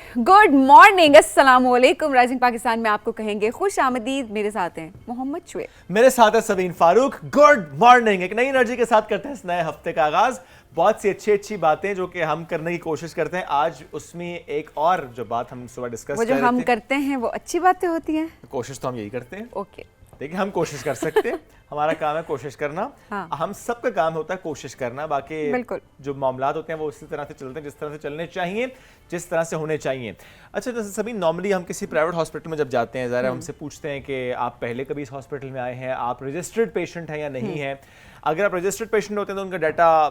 Good morning, अस्सलाम वालेकुम। Rising Pakistan में आपको कहेंगे खुश आमदीद। मेरे साथ हैं मोहम्मद शुएब, मेरे साथ है सबीन फारूक। Good morning. एक नई एनर्जी के साथ करते हैं इस नए हफ्ते का आगाज। बहुत सी अच्छी बातें जो कि हम करने की कोशिश करते हैं। आज उसमें एक और जो बात हम सुबह डिस्कस कर रहे थे, वो जो हम करते हैं वो अच्छी बातें होती हैं। कोशिश तो हम यही करते हैं। ओके, देखिए, हम कोशिश कर सकते हैं, हमारा काम है कोशिश करना। हाँ। हम सबका काम होता है कोशिश करना। बाकी बिल्कुल। जो मामलात होते हैं वो उसी तरह से चलते हैं जिस तरह से चलने चाहिए, जिस तरह से होने चाहिए। अच्छा, जैसे सभी नॉर्मली हम किसी प्राइवेट हॉस्पिटल में जब जाते हैं, ज़रा हमसे पूछते हैं कि आप पहले कभी इस हॉस्पिटल में आए हैं, आप रजिस्टर्ड पेशेंट हैं या नहीं हैं। अगर आप रजिस्टर्ड पेशेंट होते हैं तो उनका डाटा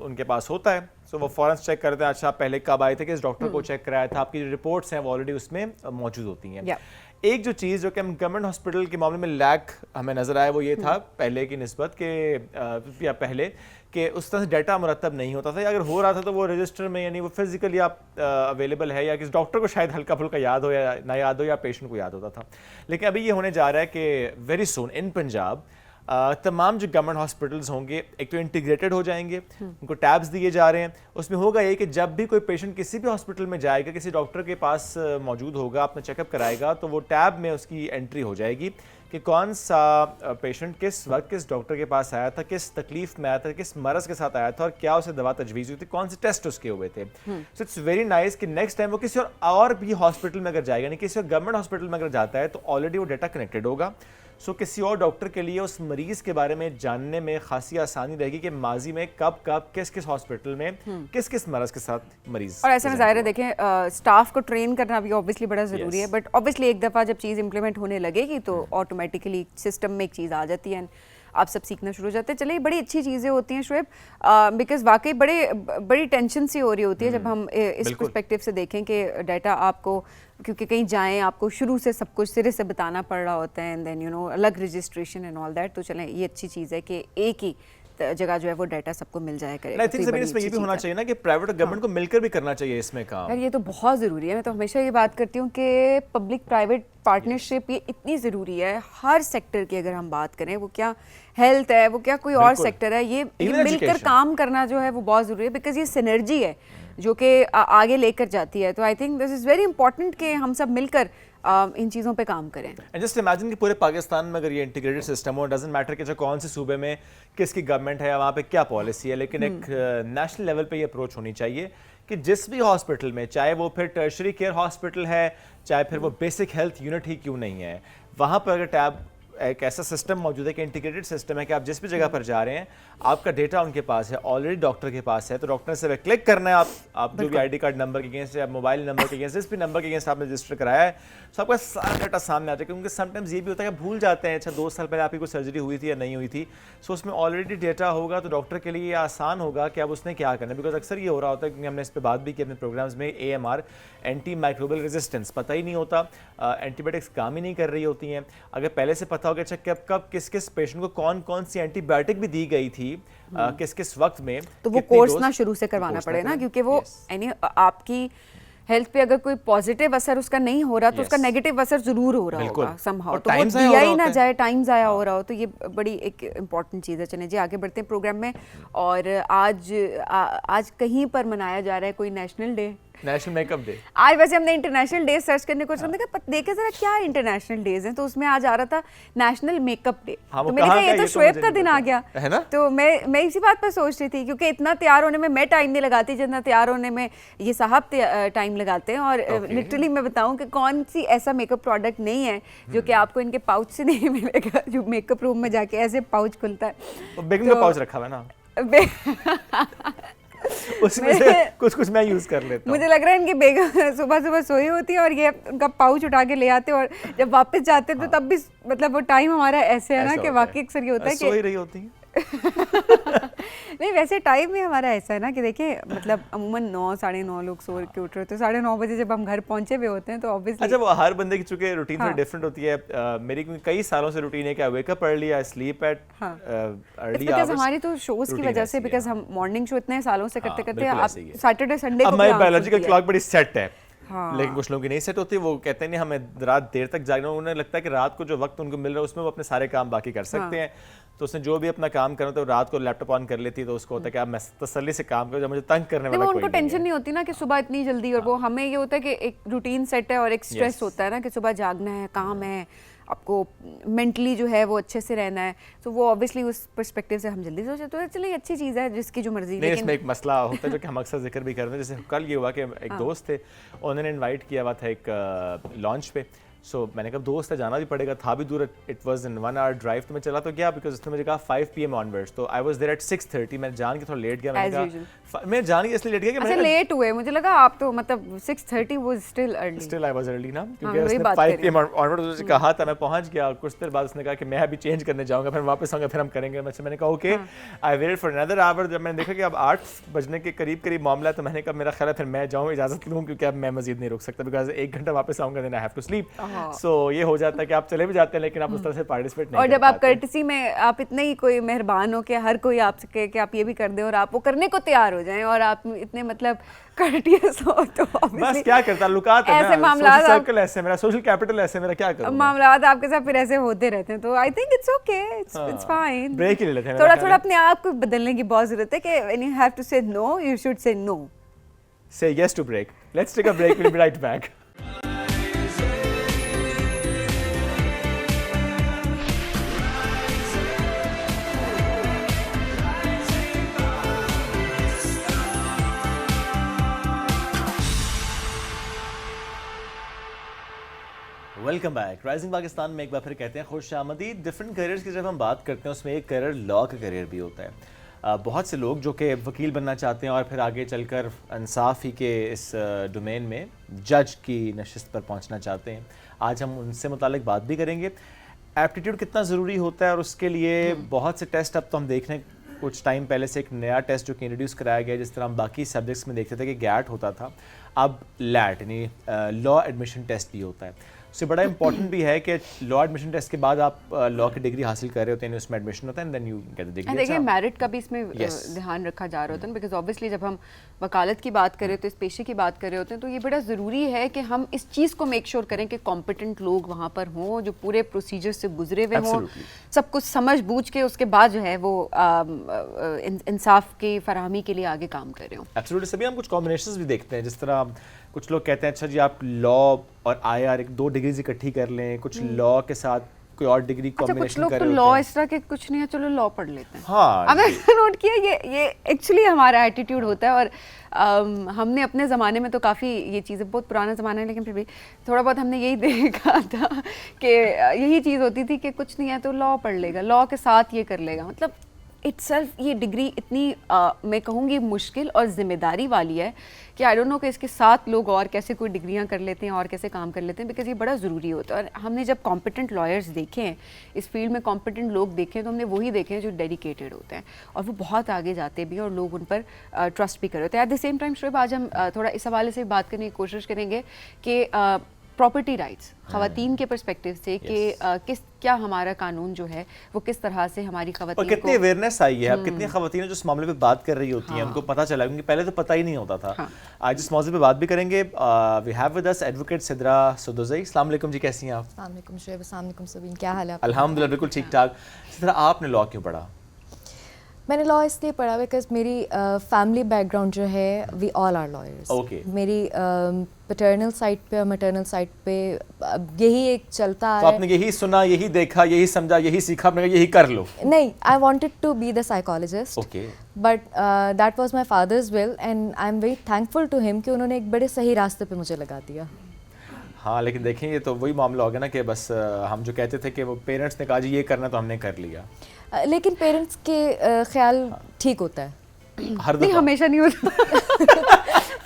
उनके पास होता है, सो वो फ़ौरन चेक करते हैं। अच्छा, आप पहले कब आए थे, किस डॉक्टर को चेक कराया था, आपकी जो रिपोर्ट्स हैं वो ऑलरेडी उसमें मौजूद होती हैं। एक जो चीज़ जो कि हम गवर्नमेंट हॉस्पिटल के मामले में लैक हमें नज़र आया वो ये था पहले की निस्बत के या पहले कि उस तरह से डाटा मुरतब नहीं होता था, या अगर हो रहा था तो वो रजिस्टर में, यानी वो फिजिकली आप अवेलेबल है, या किस डॉक्टर को शायद हल्का फुल्का याद हो या ना याद हो, या पेशेंट को याद होता था। लेकिन अभी ये होने जा रहा है कि वेरी सून इन पंजाब तमाम जो गवर्नमेंट हॉस्पिटल्स होंगे एक तो इंटीग्रेटेड हो जाएंगे, उनको टैब्स दिए जा रहे हैं। उसमें होगा ये कि जब भी कोई पेशेंट किसी भी हॉस्पिटल में जाएगा, किसी डॉक्टर के पास मौजूद होगा, अपना चेकअप कराएगा, तो वो टैब में उसकी एंट्री हो जाएगी कि कौन सा पेशेंट किस वक्त किस डॉक्टर के पास आया था, किस तकलीफ में आया था, किस मरज़ के साथ आया था, और क्या उसे दवा तजवीज़ हुई थी, कौन से टेस्ट उसके हुए थे। सो इट्स वेरी नाइस कि नेक्स्ट टाइम वो किसी और भी हॉस्पिटल में अगर जाएगा, नहीं किसी और गवर्नमेंट हॉस्पिटल में अगर जाता है, तो ऑलरेडी वो डाटा कनेक्टेड होगा। सो किसी और डॉक्टर के लिए उस मरीज़ के बारे में जानने में खासी आसानी रहेगी कि माजी में कब कब किस किस हॉस्पिटल में किस किस मरज़ के साथ मरीज़। और ऐसे में ज़ाहिर है, देखें, स्टाफ को ट्रेन करना भी ऑब्वियसली बड़ा ज़रूरी है, बट ऑब्वियसली एक दफ़ा जब चीज़ इंप्लीमेंट होने लगेगी तो ऑटोमेटिकली सिस्टम में एक चीज़ आ जाती है, आप सब सीखना शुरू हो जाते हैं। चलिए, बड़ी अच्छी चीज़ें होती हैं शुएब, बिकॉज वाकई बड़ी टेंशन सी हो रही होती है जब हम इस पर्सपेक्टिव से देखें कि डाटा आपको, क्योंकि कहीं जाएं आपको शुरू से सब कुछ सिरे से बताना पड़ रहा होता है, एंड देन अलग रजिस्ट्रेशन एंड ऑल दैट। तो चलें, ये अच्छी चीज़ है कि एक ही जगह जो है वो डाटा सबको मिल जाया करेगा। आई थिंक इसमें ये भी होना चाहिए ना कि प्राइवेट और गवर्नमेंट को मिलकर भी करना चाहिए इसमें काम। यार, ये तो बहुत ज़रूरी है। मैं तो हमेशा ये बात करती हूँ कि पब्लिक प्राइवेट पार्टनरशिप ये इतनी ज़रूरी है हर सेक्टर की। अगर हम बात करें, वो क्या हेल्थ है, वो क्या कोई और सेक्टर है, ये मिलकर काम करना जो है वो बहुत ज़रूरी है, बिकॉज ये सिनर्जी है जो कि आगे लेकर जाती है। तो I think this is very important कि हम सब मिलकर इन चीज़ों पे काम करें। एंड जस्ट इमेजिन कि पूरे पाकिस्तान में अगर ये इंटीग्रेटेड सिस्टम हो, डजंट मैटर कि जो कौन से सूबे में किसकी गवर्नमेंट है या वहाँ पे क्या पॉलिसी है, लेकिन एक नेशनल लेवल पे ये अप्रोच होनी चाहिए कि जिस भी हॉस्पिटल में, चाहे वो फिर टर्शरी केयर हॉस्पिटल है, चाहे फिर वो बेसिक हेल्थ यूनिट ही क्यों नहीं है, वहाँ पर अगर टैब एक ऐसा सिस्टम मौजूद है कि इंटीग्रेटेड सिस्टम है कि आप जिस भी जगह पर जा रहे हैं, आपका डेटा उनके पास है, ऑलरेडी डॉक्टर के पास है, तो डॉक्टर से क्लिक करना है। आप जो भी आईडी कार्ड नंबर के अगेंस्ट या मोबाइल नंबर के अगेंस्ट, जिस भी नंबर के अगेंस्ट आपने रजिस्टर कराया है, तो आपका सारा डाटा सामने आता है। क्योंकि समटाइम्स ये भी होता है कि भूल जाते हैं, अच्छा 2 साल पहले आपकी कोई सर्जरी हुई थी या नहीं हुई थी, सो उसमें ऑलरेडी डेटा होगा, तो डॉक्टर के लिए ये आसान होगा कि अब उसने क्या करना है। बिकॉज अक्सर ये हो रहा होता है, क्योंकि हमने इस पर बात भी की अपने प्रोग्राम्स में, AMR एंटी माइक्रोबियल रेजिस्टेंस पता ही नहीं होता, एंटीबायोटिक्स काम ही नहीं कर रही होती हैं। अगर पहले से पता हो गया अच्छा कब किस किस पेशेंट को कौन कौन सी एंटीबायोटिक भी दी गई थी किस किस वक्त में, तो वो कोर्स ना शुरू से करवाना पड़े ना, क्योंकि वो यानी आपकी हेल्थ पे अगर कोई पॉजिटिव असर उसका नहीं हो रहा तो उसका नेगेटिव असर जरूर हो रहा होगा समहाउ, तो वो दिया ही ना जाए, टाइम ज़ाया हो रहा हो। तो ये बड़ी एक इम्पॉर्टेंट चीज़ है। चलें जी, आगे बढ़ते हैं प्रोग्राम में। और आज कहीं पर मनाया जा रहा है कोई national day, national makeup day. आज वैसे हमने इंटरनेशनल डे सर्च करने को देखा, देखे जरा क्या इंटरनेशनल डेज हैं, तो उसमें आज आ रहा था नेशनल मेकअप डे। तो मैंने कहा ये तो शुएब का दिन आ गया है ना। तो मैं इसी बात पर सोच रही थी, क्योंकि इतना तैयार होने में मैं टाइम नहीं लगाती जितना तैयार होने में ये साहब टाइम लगाते हैं। और लिटरली मैं बताऊं कि कौन सी ऐसा मेकअप प्रोडक्ट नहीं है जो कि आपको इनके पाउच से नहीं मिलेगा, जो मेकअप रूम में जाके ऐसे पाउच खुलता है। बेगम का पाउच रखा हुआ है ना उसमें से कुछ मैं यूज कर लेता हूं। मुझे लग रहा है इनकी बेगम सुबह सोई होती है और ये उनका पाउच उठा के ले आते हैं, और जब वापस जाते हैं तो तब भी मतलब वो टाइम हमारा ऐसे है ना कि वाकई अक्सर ये होता है कि सो ही रही होती है नहीं, वैसे टाइम भी हमारा ऐसा है ना कि देखिए, मतलब अमूमन 9 साढ़े 9 लोग सो के उठ रहे होते हैं, 9:30 बजे जब हम घर पहुंचे हुए होते हैं तो ऑब्वियसली। अच्छा, वो हर बंदे की चूंकि रूटीन थोड़ी डिफरेंट होती है। मेरी कई सालों से रूटीन है कि wake up early, I sleep at early hours. हमारी तो शोज की वजह से, बिकॉज हम मॉर्निंग शो इतने सालों से करते करते, आप सैटरडे संडे को हमारी बायोलॉजिकल क्लॉक बड़ी सेट है हाँ। लेकिन कुछ लोगों की नहीं सेट होती, वो कहते हैं नहीं हमें रात देर तक जागना, उन्हें लगता है कि रात को जो वक्त उनको मिल रहा है उसमें वो अपने सारे काम बाकी कर सकते हैं। तो उसने जो भी अपना काम करना, तो रात को लैपटॉप ऑन कर लेती है, तो उसको होता है कि आप मैं तसल्ली से काम करो, जब मुझे तंग करने वाला वो कोई उनको नहीं टेंशन है। नहीं होती ना कि सुबह इतनी जल्दी, और वो हमें ये होता है कि एक रूटीन सेट है और एक स्ट्रेस Yes. होता है ना कि सुबह जागना है, काम है, आपको मेंटली जो है वो अच्छे से रहना है। तो वो ऑब्वियसली उस पर्सपेक्टिव से हम जल्दी सोचते तो चलिए अच्छी चीज़ है, जिसकी जो मर्जी। नहीं, इसमें लेकिन एक मसला होता है जो कि हम अक्सर जिक्र भी करते हैं। जैसे कल ये हुआ कि एक दोस्त थे, उन्होंने इनवाइट किया हुआ था एक लॉन्च पे। सो मैंने कहा दोस्त है, जाना भी पड़ेगा, था भी दूर, it was in 1 hour drive, तो मैं चला तो गया बिकॉज उसने मुझे कहा 5 PM ऑनवर्ड्स, तो आई वाज देयर एट 6:30। मैं जान के थोड़ा लेट गया, मैंने As कहा मैं जान के इसलिए लेट गया कि अच्छा मैंने लेट हुए, मुझे लगा आप तो मतलब 6:30 was still early. Still I was early ना, क्योंकि वही उसने बात 5 कर रही PM ऑनवर्ड्स उसने कहा था। मैं पहुंच गया, कुछ देर बाद उसने कहा कि मैं अभी चेंज करने जाऊंगा, फिर वापस आऊंगा, फिर हम करेंगे। मैंने कहा okay, I waited for another our. जब मैंने देखा कि अब 8 बजने के करीब मामला है, तो मैंने कहा मेरा ख्याल है फिर मैं जाऊँ, इजाजत लूँ, क्योंकि अब मैं मजीद नहीं रुक सकता, बिकॉज 1 घंटा वापस आऊंगा, then I have to sleep. So ये हो जाता है कि आप चले भी जाते हैं, लेकिन आप उस तरह से पार्टिसिपेट नहीं और कर जब आप पाते। कर्टसी में आप इतने ही कोई मेहरबान हो कि हर कोई आपसे कहे कि आप ये भी कर दें और आप वो करने को तैयार हो जाएं, और आप इतने मतलब कर्टियस हो, तो बस obviously क्या करता, लुकात है ऐसे ना, मामलात सोशल आप- सर्कल ऐसे, मेरा सोशल कैपिटल ऐसे, मेरा क्या करूं मैं? मामलात आपके साथ फिर ऐसे होते रहते हैं। तो I think it's okay, it's fine. Break ही ले लेते हैं, थोड़ा मेरा थोड़ा अपने आप को बदलने की बहुत जरूरत है कि when you have to say no, you should say no. Say yes to break. Let's take a break. We'll be right back. Welcome back. Rising Pakistan में एक बार फिर कहते हैं खुश आमदीद। डिफरेंट करियर्स की जब हम बात करते हैं, उसमें एक करियर लॉ का करियर भी होता है। बहुत से लोग जो कि वकील बनना चाहते हैं और फिर आगे चलकर इंसाफ ही के इस डोमेन में जज की नशिस्त पर पहुंचना चाहते हैं। आज हम उनसे मुतालिक बात भी करेंगे। एप्टीट्यूड कितना ज़रूरी होता है, और उसके लिए बहुत से टेस्ट अब तो हम देख रहे हैं। कुछ टाइम पहले से एक नया टेस्ट जो कि इंट्रोड्यूस कराया गया, जिस तरह हम बाकी सब्जेक्ट्स में देखते थे कि गैट होता था, अब लैट यानी लॉ एडमिशन टेस्ट भी होता है। उससे बड़ा इंपॉर्टेंट भी है कि लॉ एडमिशन टेस्ट के बाद आप लॉ की डिग्री हासिल कर रहे होते हैं, उसमें एडमिशन होता है, and then you get the degree. देखिए मेरिट का भी इसमें Yes. ध्यान रखा जा रहा होता है, बिकॉज ऑब्वियसली जब हम वकालत की बात करें तो इस पेशे की बात कर रहे होते हैं, तो ये बड़ा ज़रूरी है कि हम इस चीज़ को मेक श्योर करें कि कॉम्पिटेंट लोग वहाँ पर हों, जो पूरे प्रोसीजर से गुजरे हुए हों, Absolutely. सब कुछ समझ बूझ के उसके बाद जो है वो इंसाफ की फरहमी के लिए आगे काम कर रहे हों। एब्सोल्युटली। सभी हम कुछ कॉम्बिनेशंस भी देखते हैं, जिस तरह कुछ लोग कहते हैं अच्छा जी आप लॉ और IR एक 2 डिग्रीज इकट्ठी कर लें, कुछ लॉ के साथ कोई और डिग्री अच्छा, कुछ कॉम्बिनेशन लोग कर तो रहे लॉ होते हैं। इस तरह के कुछ नहीं है, चलो लॉ पढ़ लेते हैं। हाँ अब नोट किया, ये एक्चुअली हमारा एटीट्यूड होता है। और हमने अपने ज़माने में तो काफ़ी ये चीज़ें, बहुत पुराना ज़माना है लेकिन फिर भी थोड़ा बहुत हमने यही देखा था कि यही चीज़ होती थी कि कुछ नहीं है तो लॉ पढ़ लेगा, लॉ के साथ ये कर लेगा। मतलब इट्सेल्फ ये डिग्री इतनी मैं कहूँगी मुश्किल और ज़िम्मेदारी वाली है कि आई डोंट नो कि इसके साथ लोग और कैसे कोई डिग्रियां कर लेते हैं और कैसे काम कर लेते हैं, बिकॉज ये बड़ा ज़रूरी होता है। और हमने जब कॉम्पिटेंट लॉयर्स देखे हैं, इस फील्ड में कॉम्पिटेंट लोग देखे हैं, तो हमने वही देखे हैं जो डेडिकेटेड होते हैं और वो बहुत आगे जाते भी हैं और लोग उन पर ट्रस्ट भी कर रहे होते हैं। At the same time Shoaib, आज हम थोड़ा इस हवाले से बात करने की कोशिश करेंगे कि प्रॉपर्टी राइट्स ख़वातीन के पर्सपेक्टिव से कि क्या हमारा कानून जो है वो किस तरह से हमारी और ख़वातीन कितनी को अवेयरनेस आई है, अब कितनी ख़वातीन जो इस मामले पे बात कर रही होती हैं, उनको पता चला, क्योंकि पहले तो पता ही नहीं होता था। आज इस मौजू पे बात भी करेंगे। We have with us advocate Sidra Sadozai. अस्सलाम वालेकुम जी, कैसी हैं आप? अस्सलाम वालेकुम शुएब, अस्सलाम वालेकुम सबीन, क्या हाल है आपका? अल्हम्दुलिल्लाह बिल्कुल ठीक ठाक। सिद्रा, आपने लॉ क्यों पढ़ा? मैंने लॉ इसलिए पढ़ा बिकॉज मेरी फैमिली बैकग्राउंड जो है, we all are lawyers. Okay. मेरी पैटर्नल साइड पे और मैटर्नल साइड पे यही एक चलता तो है। आपने यही सुना, यही देखा, यही समझा, यही सीखा, आपने कहा यही कर लो। नहीं, I wanted to be the psychologist, Okay. But that was my father's will and I am very thankful to him कि उन्होंने एक बड़े सही रास्ते पे मुझे लगा दिया। हाँ, लेकिन देखें ये तो वही मामला हो गया ना कि बस हम जो कहते थे कि वो पेरेंट्स ने कहा जी ये करना, तो हमने कर लिया। लेकिन पेरेंट्स के ख्याल ठीक होता है। हर नहीं, दफा हमेशा नहीं होता।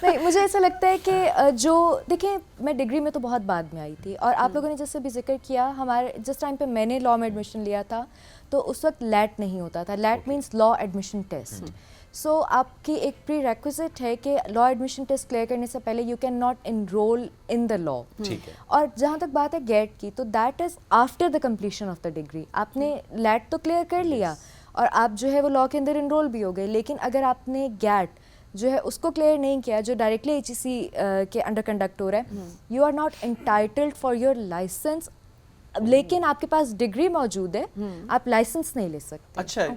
नहीं, मुझे ऐसा लगता है कि जो देखें, मैं डिग्री में तो बहुत बाद में आई थी और आप लोगों ने जैसे भी जिक्र किया, हमारे जिस टाइम पे मैंने लॉ में एडमिशन लिया था तो उस वक्त लैट नहीं होता था। LAT means law admission test. So आपकी एक प्री रेक्विजिट है कि लॉ एडमिशन टेस्ट क्लियर करने से पहले you can not enrol in the law. ठीक है। और जहाँ तक बात है गेट की, तो that is after the completion of the degree. आपने लैट तो क्लियर कर लिया और आप जो है वो लॉ के अंदर इनरोल भी हो गए, लेकिन अगर आपने गैट जो है उसको क्लियर नहीं किया, जो डायरेक्टली HEC के अंडर कंडक्ट हो रहा है, you are not entitled for your licence, लेकिन आपके पास डिग्री मौजूद है, आप लाइसेंस नहीं ले सकते। अच्छा,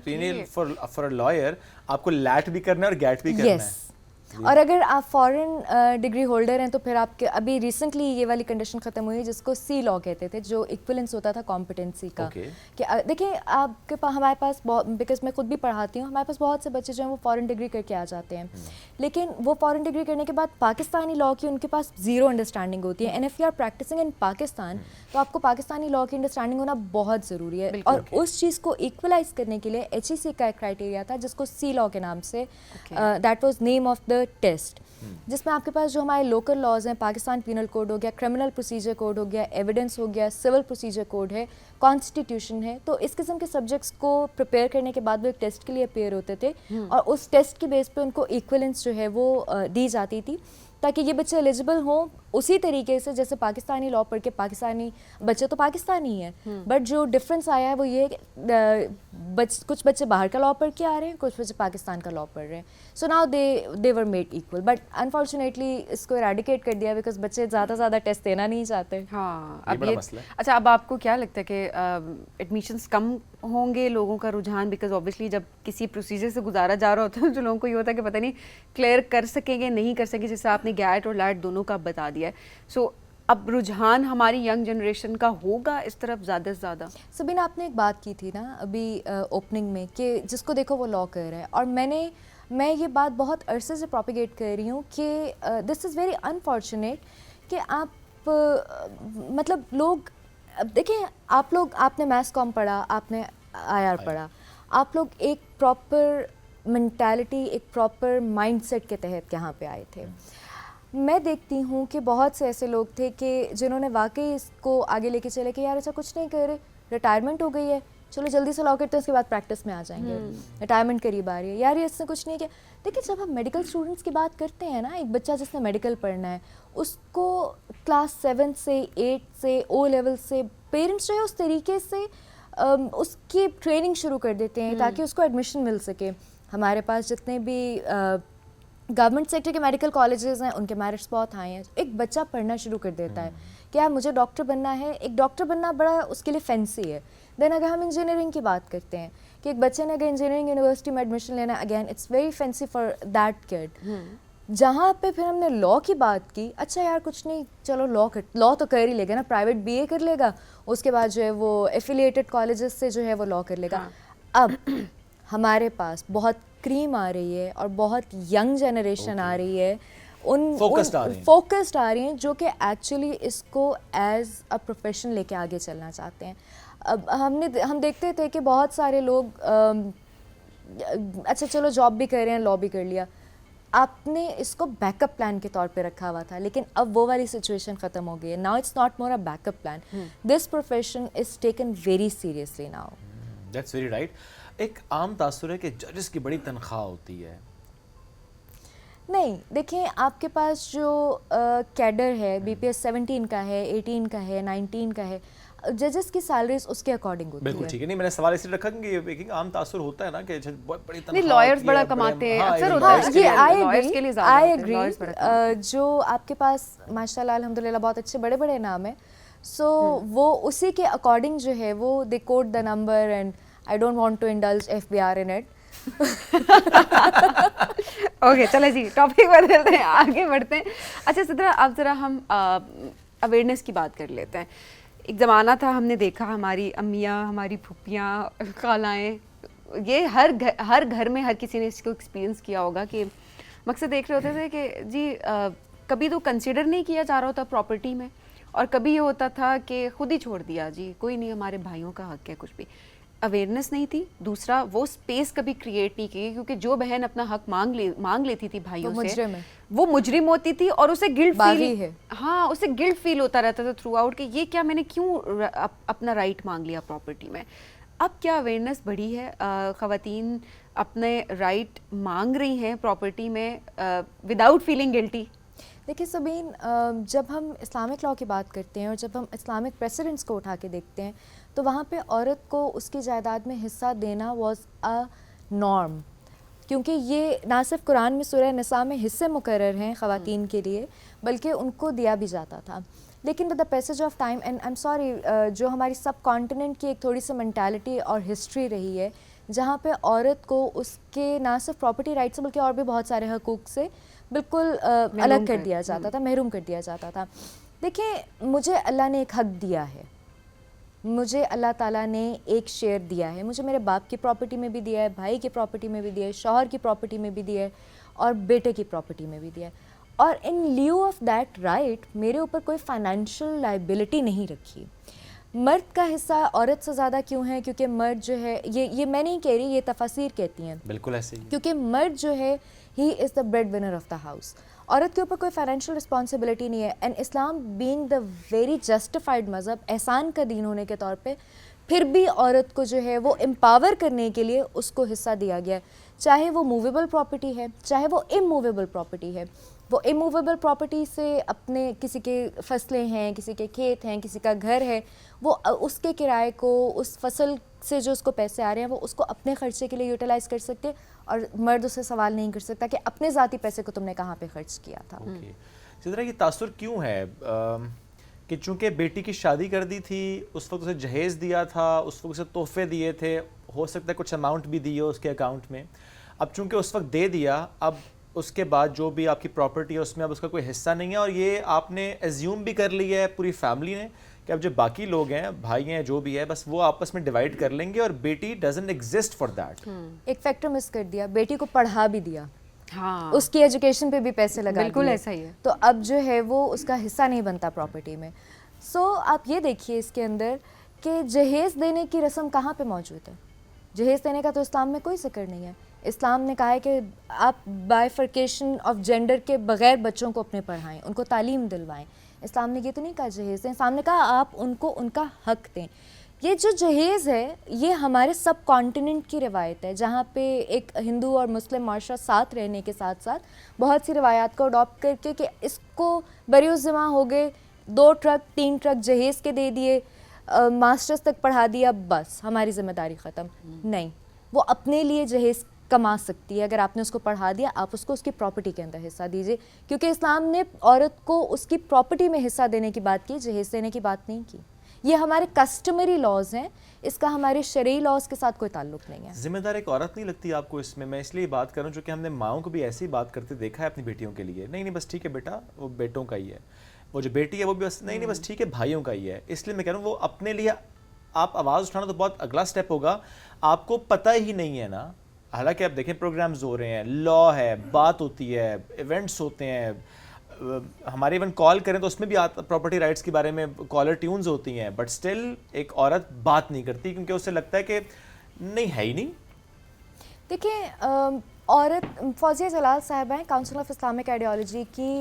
फॉर अ लॉयर आपको लैट भी करना है और गैट भी करना है। यस, और अगर आप फॉरेन डिग्री होल्डर हैं तो फिर आपके अभी रिसेंटली ये वाली कंडीशन ख़त्म हुई है जिसको सी लॉ कहते थे, जो इक्विवेलेंस होता था कॉम्पिटेंसी का। Okay. कि देखिए आपके पास, हमारे पास बहुत, बिकॉज मैं खुद भी पढ़ाती हूँ, हमारे पास बहुत से बच्चे जो हैं वो फॉरेन डिग्री करके आ जाते हैं, लेकिन वो फॉरेन डिग्री करने के बाद पाकिस्तानी लॉ की उनके पास ज़ीरो अंडरस्टैंडिंग होती है। And if you are practicing in Pakistan तो आपको पाकिस्तानी लॉ की अंडरस्टैंडिंग होना बहुत ज़रूरी है। और उस चीज़ को इक्वलाइज करने के लिए HEC का एक क्राइटेरिया था जिसको सी लॉ के नाम से, that was name of the test, जिसमें आपके पास जो हमारे लोकल लॉज हैं, पाकिस्तान पीनल कोड हो गया, क्रिमिनल प्रोसीजर कोड हो गया, एविडेंस हो गया, सिविल प्रोसीजर कोड है, कॉन्स्टिट्यूशन है, तो इस किस्म के सब्जेक्ट्स को प्रिपेयर करने के बाद वो एक टेस्ट के लिए अपेयर होते थे और उस टेस्ट की बेस पे उनको इक्विवेलेंस जो है वो दी जाती थी, ताकि ये बच्चे एलिजिबल हों उसी तरीके से जैसे पाकिस्तानी लॉ पढ़ के पाकिस्तानी बच्चे तो पाकिस्तानी है, बट जो डिफरेंस आया है वो ये है कि कुछ बच्चे बाहर का लॉ पढ़ के आ रहे हैं, कुछ बच्चे पाकिस्तान का लॉ पढ़ रहे हैं। So now they were made equal, but unfortunately इसको इरेडिकेट कर दिया बिकॉज बच्चे ज़्यादा टेस्ट देना नहीं चाहते। हाँ, ये अब बड़ा ये मसला है। अच्छा, अब आपको क्या लगता है कि एडमिशन्स कम होंगे, लोगों का रुझान, बिकॉज ऑब्वियसली जब किसी प्रोसीजर से गुजारा जा रहा होता है तो लोगों को ये होता है कि पता नहीं क्लियर कर सकेंगे नहीं कर सकेंगे, जैसे आपने गैट और लैट दोनों का बता दिया है। सो अब रुझान हमारी यंग जनरेशन का होगा इस तरफ ज़्यादा से ज़्यादा। सबीना, आपने एक बात की थी ना अभी ओपनिंग में कि जिसको देखो वो लॉ कर रहा है, और मैं ये बात बहुत अरसे से प्रोपिगेट कर रही हूँ कि दिस इज़ वेरी अनफॉर्चुनेट कि आप मतलब लोग, अब देखें आपने मैथ्स कॉम पढ़ा, आपने IR पढ़ा, आप लोग एक प्रॉपर मेंटालिटी, एक प्रॉपर माइंडसेट के तहत यहाँ पे आए थे। मैं देखती हूँ कि बहुत से ऐसे लोग थे कि जिन्होंने वाकई इसको आगे लेके चले कि यार ऐसा कुछ नहीं कर रहे, रिटायरमेंट हो गई है, चलो जल्दी से लॉ करते हैं, उसके बाद प्रैक्टिस में आ जाएंगे, रिटायरमेंट करीब आ रही है, यार ये इसने कुछ नहीं किया। देखिए, जब हम मेडिकल स्टूडेंट्स की बात करते हैं ना, एक बच्चा जिसने मेडिकल पढ़ना है उसको क्लास 7 से 8 से O लेवल से पेरेंट्स जो है उस तरीके से उसकी ट्रेनिंग शुरू कर देते हैं ताकि उसको एडमिशन मिल सके। हमारे पास जितने भी गवर्नमेंट सेक्टर के मेडिकल कॉलेजेस हैं उनके मेरिट्स बहुत हाई हैं। एक बच्चा पढ़ना शुरू कर देता है कि यार मुझे डॉक्टर बनना है, एक डॉक्टर बनना बड़ा उसके लिए फैंसी है। देन अगर हम इंजीनियरिंग की बात करते हैं कि एक बच्चे ने अगर इंजीनियरिंग यूनिवर्सिटी में एडमिशन लेना, again it's very fancy for that kid. जहाँ पे फिर हमने लॉ की बात की, अच्छा यार कुछ नहीं, चलो लॉ तो कर ही लेगा ना, प्राइवेट BA कर लेगा, उसके बाद जो है वो एफिलिएटेड कॉलेजेस से जो है वो लॉ कर लेगा। अब हमारे पास बहुत क्रीम आ रही है और बहुत यंग जनरेशन आ रही है, फोकस्ड आ रही हैं जो कि एक्चुअली इसको एज अ प्रोफेशन लेके आगे चलना चाहते हैं। अब हम देखते थे कि बहुत सारे लोग अच्छा चलो जॉब भी कर रहे हैं, लॉ भी कर लिया, आपने इसको बैकअप प्लान के तौर पे रखा हुआ था, लेकिन अब वो वाली सिचुएशन ख़त्म हो गई है। Now it's not more a backup plan, this profession is taken very seriously now. That's very right. एक आम तासुर है कि जजेस की बड़ी तनख्वाह होती है। नहीं, देखें आपके पास जो कैडर है BPS 17 का है, 18 का है, 19 का है, जजेस की सैलरीज उसके अकॉर्डिंग होती है। बिल्कुल ठीक है। नहीं, मैंने सवाल इसलिए रखा कि एक आम तासुर होता है ना कि बहुत बड़ी तनख्वाह, लॉयर्स बड़ा कमाते हैं, अक्सर होता है, ये आई एग्री। जो आपके पास माशाल्लाह अल्हम्दुलिल्लाह बहुत अच्छे बड़े बड़े नाम है, सो वो उसी के अकॉर्डिंग जो है वो they quote the number, and I don't want to indulge FBR in it. Okay, चलो जी, टॉपिक बदलते हैं, आगे बढ़ते हैं। अच्छा सिद्रा, अब ज़रा हम अवेयरनेस की बात कर लेते हैं। एक ज़माना था, हमने देखा हमारी अम्मियाँ, हमारी फूफियाँ, खालाएँ, ये हर घर में हर किसी ने इसको एक्सपीरियंस किया होगा कि मकसद देख रहे होते थे कि जी कभी तो कंसिडर नहीं किया जा रहा होता प्रॉपर्टी में, और कभी ये होता था कि खुद ही छोड़ दिया, जी कोई नहीं, हमारे भाइयों का हक है, कुछ भी अवेयरनेस नहीं थी। दूसरा, वो स्पेस कभी क्रिएट नहीं की, क्योंकि जो बहन अपना हक मांग लेती थी भाइयों से, वो मुजरिम होती थी और उसे गिल्ट फील, हाँ उसे गिल्ट फील होता रहता था थ्रू आउट कि ये क्या, मैंने क्यों अपना राइट मांग लिया प्रॉपर्टी में। अब क्या अवेयरनेस बढ़ी है, ख़वातीन अपने राइट मांग रही हैं प्रॉपर्टी में विदाउट फीलिंग गिल्टी। देखिए सबीन, जब हम इस्लामिक लॉ की बात करते हैं और जब हम इस्लामिक प्रेसिडेंट्स को उठा के देखते हैं तो वहाँ पे औरत को उसकी जायदाद में हिस्सा देना वाज अ नॉर्म, क्योंकि ये ना सिर्फ कुरान में सूरह निसा में हिस्से मुकर्रर हैं ख़वातीन के लिए, बल्कि उनको दिया भी जाता था। लेकिन with the passage of time and I am sorry, जो हमारी सब कॉन्टिनेंट की एक थोड़ी सी मेंटालिटी और हिस्ट्री रही है जहाँ पे औरत को उसके ना सिर्फ प्रॉपर्टी राइट से बल्कि और भी बहुत सारे हकूक़ से बिल्कुल अलग कर दिया जाता था, महरूम कर दिया जाता था। देखिए, मुझे अल्लाह ने एक हक दिया है, मुझे अल्लाह ताला ने एक शेयर दिया है, मुझे मेरे बाप की प्रॉपर्टी में भी दिया है, भाई की प्रॉपर्टी में भी दिया है, शौहर की प्रॉपर्टी में भी दिया है और बेटे की प्रॉपर्टी में भी दिया है। और इन ल्यू ऑफ दैट राइट मेरे ऊपर कोई फाइनेंशियल लाइबिलिटी नहीं रखी। मर्द का हिस्सा औरत से ज़्यादा क्यों है? क्योंकि मर्द जो है, ये मैं नहीं कह रही, ये तफसीर कहती हैं, बिल्कुल ऐसे ही, क्योंकि मर्द जो है he is the bread winner of the house. औरत के ऊपर कोई फाइनेंशियल रिस्पॉन्सिबिलिटी नहीं है। And Islam being the very justified मज़हब, एहसान का दीन होने के तौर पे, फिर भी औरत को जो है वो एम्पावर करने के लिए उसको हिस्सा दिया गया है, चाहे वो मूवेबल प्रॉपर्टी है, चाहे वो इमूवेबल प्रॉपर्टी है। वो इमूवेबल प्रॉपर्टी से अपने किसी के फसलें हैं, किसी के खेत हैं, किसी का घर है, वो उसके किराए को, उस फसल से जो उसको पैसे आ रहे हैं वो उसको अपने खर्चे के लिए यूटिलाइज़ कर सकते हैं। और मर्द उससे सवाल नहीं कर सकता कि अपने ज़ाती पैसे को तुमने कहाँ पे खर्च किया था। जिस तरह की तासुर क्यों है कि चूंकि बेटी की शादी कर दी थी, उस वक्त उसे जहेज़ दिया था, उस वक्त उसे तोहफे दिए थे, हो सकता है कुछ अमाउंट भी दी हो उसके अकाउंट में, अब चूंकि उस वक्त दे दिया, अब उसके बाद जो भी आपकी प्रॉपर्टी है उसमें अब उसका कोई हिस्सा नहीं है, और ये आपने एज्यूम भी कर लिया है पूरी फैमिली ने कि अब जो बाकी लोग हैं, भाई हैं, जो भी है, बस वो आपस में डिवाइड कर लेंगे और बेटी डजंट एग्जिस्ट फॉर दैट। एक फैक्टर मिस कर दिया, बेटी को पढ़ा भी दिया, हाँ, उसकी एजुकेशन पे भी पैसे लगा बिल्कुल दिए, ऐसा ही है। तो अब जो है वो उसका हिस्सा नहीं बनता प्रॉपर्टी में। सो आप ये देखिए इसके अंदर कि जहेज़ देने की रस्म कहाँ पे मौजूद है? जहेज़ देने का तो इस्लाम में कोई जिक्र नहीं है। इस्लाम ने कहा है कि आप बाइफर्केशन ऑफ जेंडर के बगैर बच्चों को अपने पढ़ाएं, उनको तालीम दिलवाएं। इस्लाम ने ये तो नहीं कहा जहेज़ दें, इस्लाम ने कहा आप उनको उनका हक दें। ये जो जहेज़ है ये हमारे सब कॉन्टिनेंट की रिवायत है, जहाँ पे एक हिंदू और मुस्लिम माशरा साथ रहने के साथ साथ बहुत सी रिवायात को अडॉप्ट करके कि इसको बरिउज़्ज़मा हो गए, 2 ट्रक 3 ट्रक जहेज़ के दे दिए, मास्टर्स तक पढ़ा दिया, बस हमारी ज़िम्मेदारी ख़त्म। नहीं, वो अपने लिए जहेज़ कमा सकती है। अगर आपने उसको पढ़ा दिया, आप उसको उसकी प्रॉपर्टी के अंदर हिस्सा दीजिए, क्योंकि इस्लाम ने औरत को उसकी प्रॉपर्टी में हिस्सा देने की बात की, जहेज़ देने की बात नहीं की। ये हमारे कस्टमरी लॉज हैं, इसका हमारे शरई लॉज के साथ कोई ताल्लुक नहीं है। जिम्मेदार एक औरत नहीं लगती आपको इसमें? मैं इसलिए बात कर रहा हूँ क्योंकि हमने माओं को भी ऐसी बात करते देखा है अपनी बेटियों के लिए, नहीं नहीं बस ठीक है बेटा, वो बेटों का ही है, वो जो बेटी है वो भी बस नहीं नहीं बस ठीक है भाइयों का ही है। इसलिए मैं कह रहा हूँ वो अपने लिए आप आवाज़ उठाना तो बहुत अगला स्टेप होगा, आपको पता ही नहीं है ना। हालांकि आप देखें प्रोग्राम्स हो रहे हैं, लॉ है, बात होती है, इवेंट्स होते हैं, हमारे इवन कॉल करें तो उसमें भी प्रॉपर्टी राइट्स के बारे में कॉलर ट्यून्स होती हैं, बट स्टिल एक औरत बात नहीं करती क्योंकि उसे लगता है कि नहीं है ही नहीं। देखिए, औरत फौजिया जलाल साहब हैं, काउंसिल ऑफ इस्लामिक आइडियोलॉजी की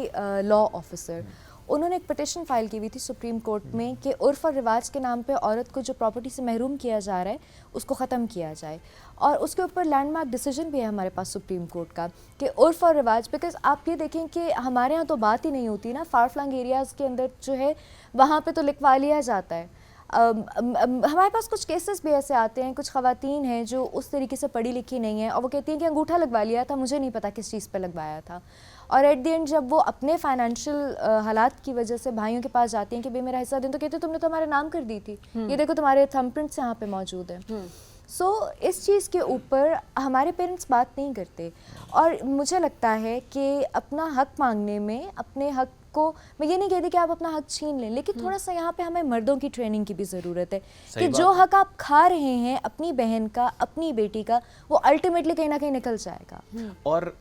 लॉ ऑफिसर। उन्होंने एक पिटिशन फाइल की हुई थी सुप्रीम कोर्ट में कि उर्फ़ और रिवाज के नाम पे औरत को जो प्रॉपर्टी से महरूम किया जा रहा है उसको ख़त्म किया जाए, और उसके ऊपर लैंडमार्क डिसीजन भी है हमारे पास सुप्रीम कोर्ट का कि उर्फ़ और रिवाज, बिकॉज आप ये देखें कि हमारे यहाँ तो बात ही नहीं होती ना, फार फ्लंग एरियाज़ के अंदर जो है वहाँ पे तो लिखवा लिया जाता है। हमारे पास कुछ केसेस भी ऐसे आते हैं, कुछ ख़वातीन हैं जो उस तरीके से पढ़ी लिखी नहीं है और वो कहती हैं कि अंगूठा लगवा लिया था, मुझे नहीं पता किस चीज़ पे लगवाया था, और एट द एंड जब वो अपने फाइनेंशियल हालात की वजह से भाइयों के पास जाती हैं कि भाई मेरा हिस्सा दें, तो कहते तुमने तो हमारे नाम कर दी थी, ये देखो तुम्हारे थंबप्रिंट्स यहाँ पे मौजूद हैं। सो इस चीज़ के ऊपर हमारे पेरेंट्स बात नहीं करते, और मुझे लगता है कि अपना हक मांगने में, अपने हक को, मैं ये नहीं कहती कि आप अपना हक छीन लें, लेकिन थोड़ा सा यहाँ पे हमें मर्दों की ट्रेनिंग की भी ज़रूरत है कि जो हक आप खा रहे हैं अपनी बहन का, अपनी बेटी का, वो अल्टीमेटली कहीं ना कहीं निकल जाएगा। और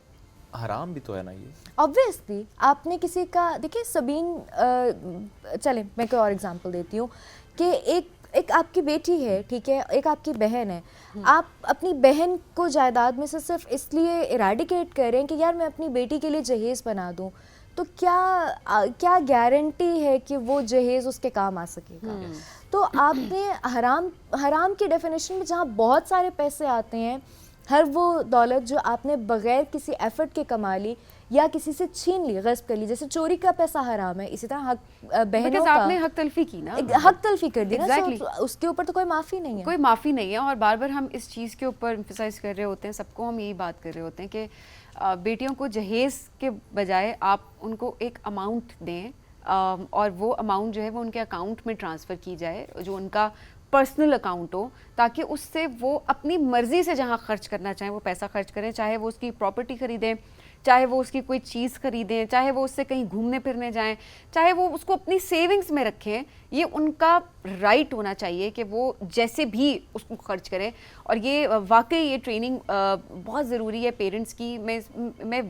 हराम भी तो है ना ये, ऑब्वियसली। आपने किसी का, देखिए सबीन, चलें मैं कोई और एग्जांपल देती हूँ कि एक आपकी बेटी है, ठीक है, एक आपकी बहन है, आप अपनी बहन को जायदाद में से सिर्फ इसलिए इराडिकेट कर रहे हैं कि यार मैं अपनी बेटी के लिए जहेज़ बना दूँ, तो क्या गारंटी है कि वो जहेज़ उसके काम आ सकेगा? तो आपने हराम की डेफिनेशन में जहाँ बहुत सारे पैसे आते हैं, हर वो दौलत जो आपने बगैर किसी एफर्ट के कमा ली, या किसी से छीन ली, गस्ब कर ली, जैसे चोरी का पैसा हराम है, इसी तरह हक बहनों बिकॉज का आपने हक तलफी की ना, हक तलफी कर दी ना, Exactly. so उसके ऊपर तो कोई माफ़ी नहीं है। कोई माफ़ी नहीं है। और बार बार हम इस चीज़ के ऊपर एम्फसाइज कर रहे होते हैं, सबको हम यही बात कर रहे होते हैं कि बेटियों को जहेज़ के बजाय आप उनको एक अमाउंट दें, और वो अमाउंट जो है वो उनके अकाउंट में ट्रांसफ़र की जाए, जो उनका पर्सनल अकाउंट हो, ताकि उससे वो अपनी मर्ज़ी से जहाँ खर्च करना चाहें वो पैसा खर्च करें, चाहे वो उसकी प्रॉपर्टी ख़रीदें, चाहे वो उसकी कोई चीज़ ख़रीदें, चाहे वो उससे कहीं घूमने फिरने जाएं, चाहे वो उसको अपनी सेविंग्स में रखें। ये उनका राइट होना चाहिए कि वो जैसे भी उसको खर्च करें। और ये वाकई ये ट्रेनिंग बहुत ज़रूरी है पेरेंट्स की। मैं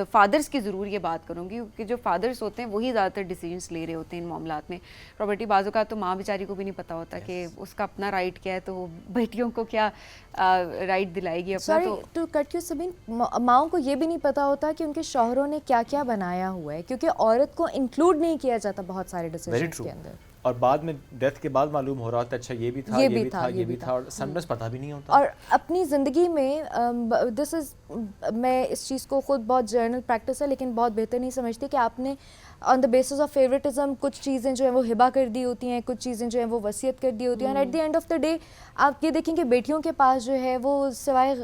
फादर्स की ज़रूर ये बात करूँगी, क्योंकि जो फादर्स होते हैं वही ज़्यादातर डिसीजंस ले रहे होते हैं इन मामलात में। प्रॉपर्टी बाजू का तो माँ बेचारी को भी नहीं पता होता कि उसका अपना राइट क्या है, तो वो बेटियों को क्या राइट दिलाएगी अपना। Sorry to cut you Sabeen, माओं को ये भी नहीं पता होता कि उनके शौहरों ने क्या क्या बनाया हुआ है, क्योंकि औरत को इंक्लूड नहीं किया जाता बहुत सारे डिसीजंस के अंदर। और बाद में डेथ के बाद मालूम हो रहा था अच्छा ये भी था, ये भी था, ये भी था, और समटाइम्स पता भी नहीं होता। और अपनी ज़िंदगी में दिस इज़, मैं इस चीज़ को खुद बहुत जर्नल प्रैक्टिस है लेकिन बहुत बेहतर नहीं समझती कि आपने on the basis of favouritism कुछ चीज़ें जो है वो हिबा कर दी होती हैं, कुछ चीज़ें जो है वो वसीयत कर दी होती हैं, and at the end of the day आप ये देखें कि बेटियों के पास जो है वो सिवाय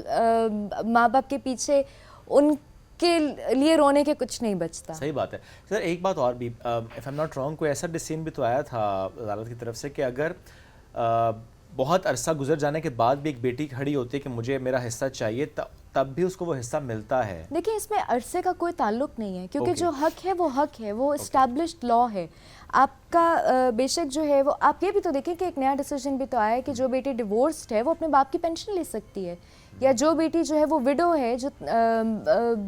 माँ बाप के पीछे उनके लिए रोने के कुछ नहीं बचता। सही बात है सर। एक बात और भी, if I am not wrong, कोई ऐसा डिसीजन भी तो आया था अदालत की तरफ से कि अगर बहुत अरसा गुजर जाने के बाद भी एक बेटी खड़ी होती है कि मुझे मेरा हिस्सा चाहिए, तब भी उसको वो हिस्सा मिलता है। देखिए इसमें अरसे का कोई ताल्लुक नहीं है, क्योंकि Okay. जो हक है वो हक है, वो इस्टेब्लिश्ड लॉ है आपका। बेशक जो है वो आप ये भी तो देखें कि एक नया डिसीजन भी तो आया है कि जो बेटी डिवोर्स्ड है वो अपने बाप की पेंशन ले सकती है, या जो बेटी जो है वो विडो है, जो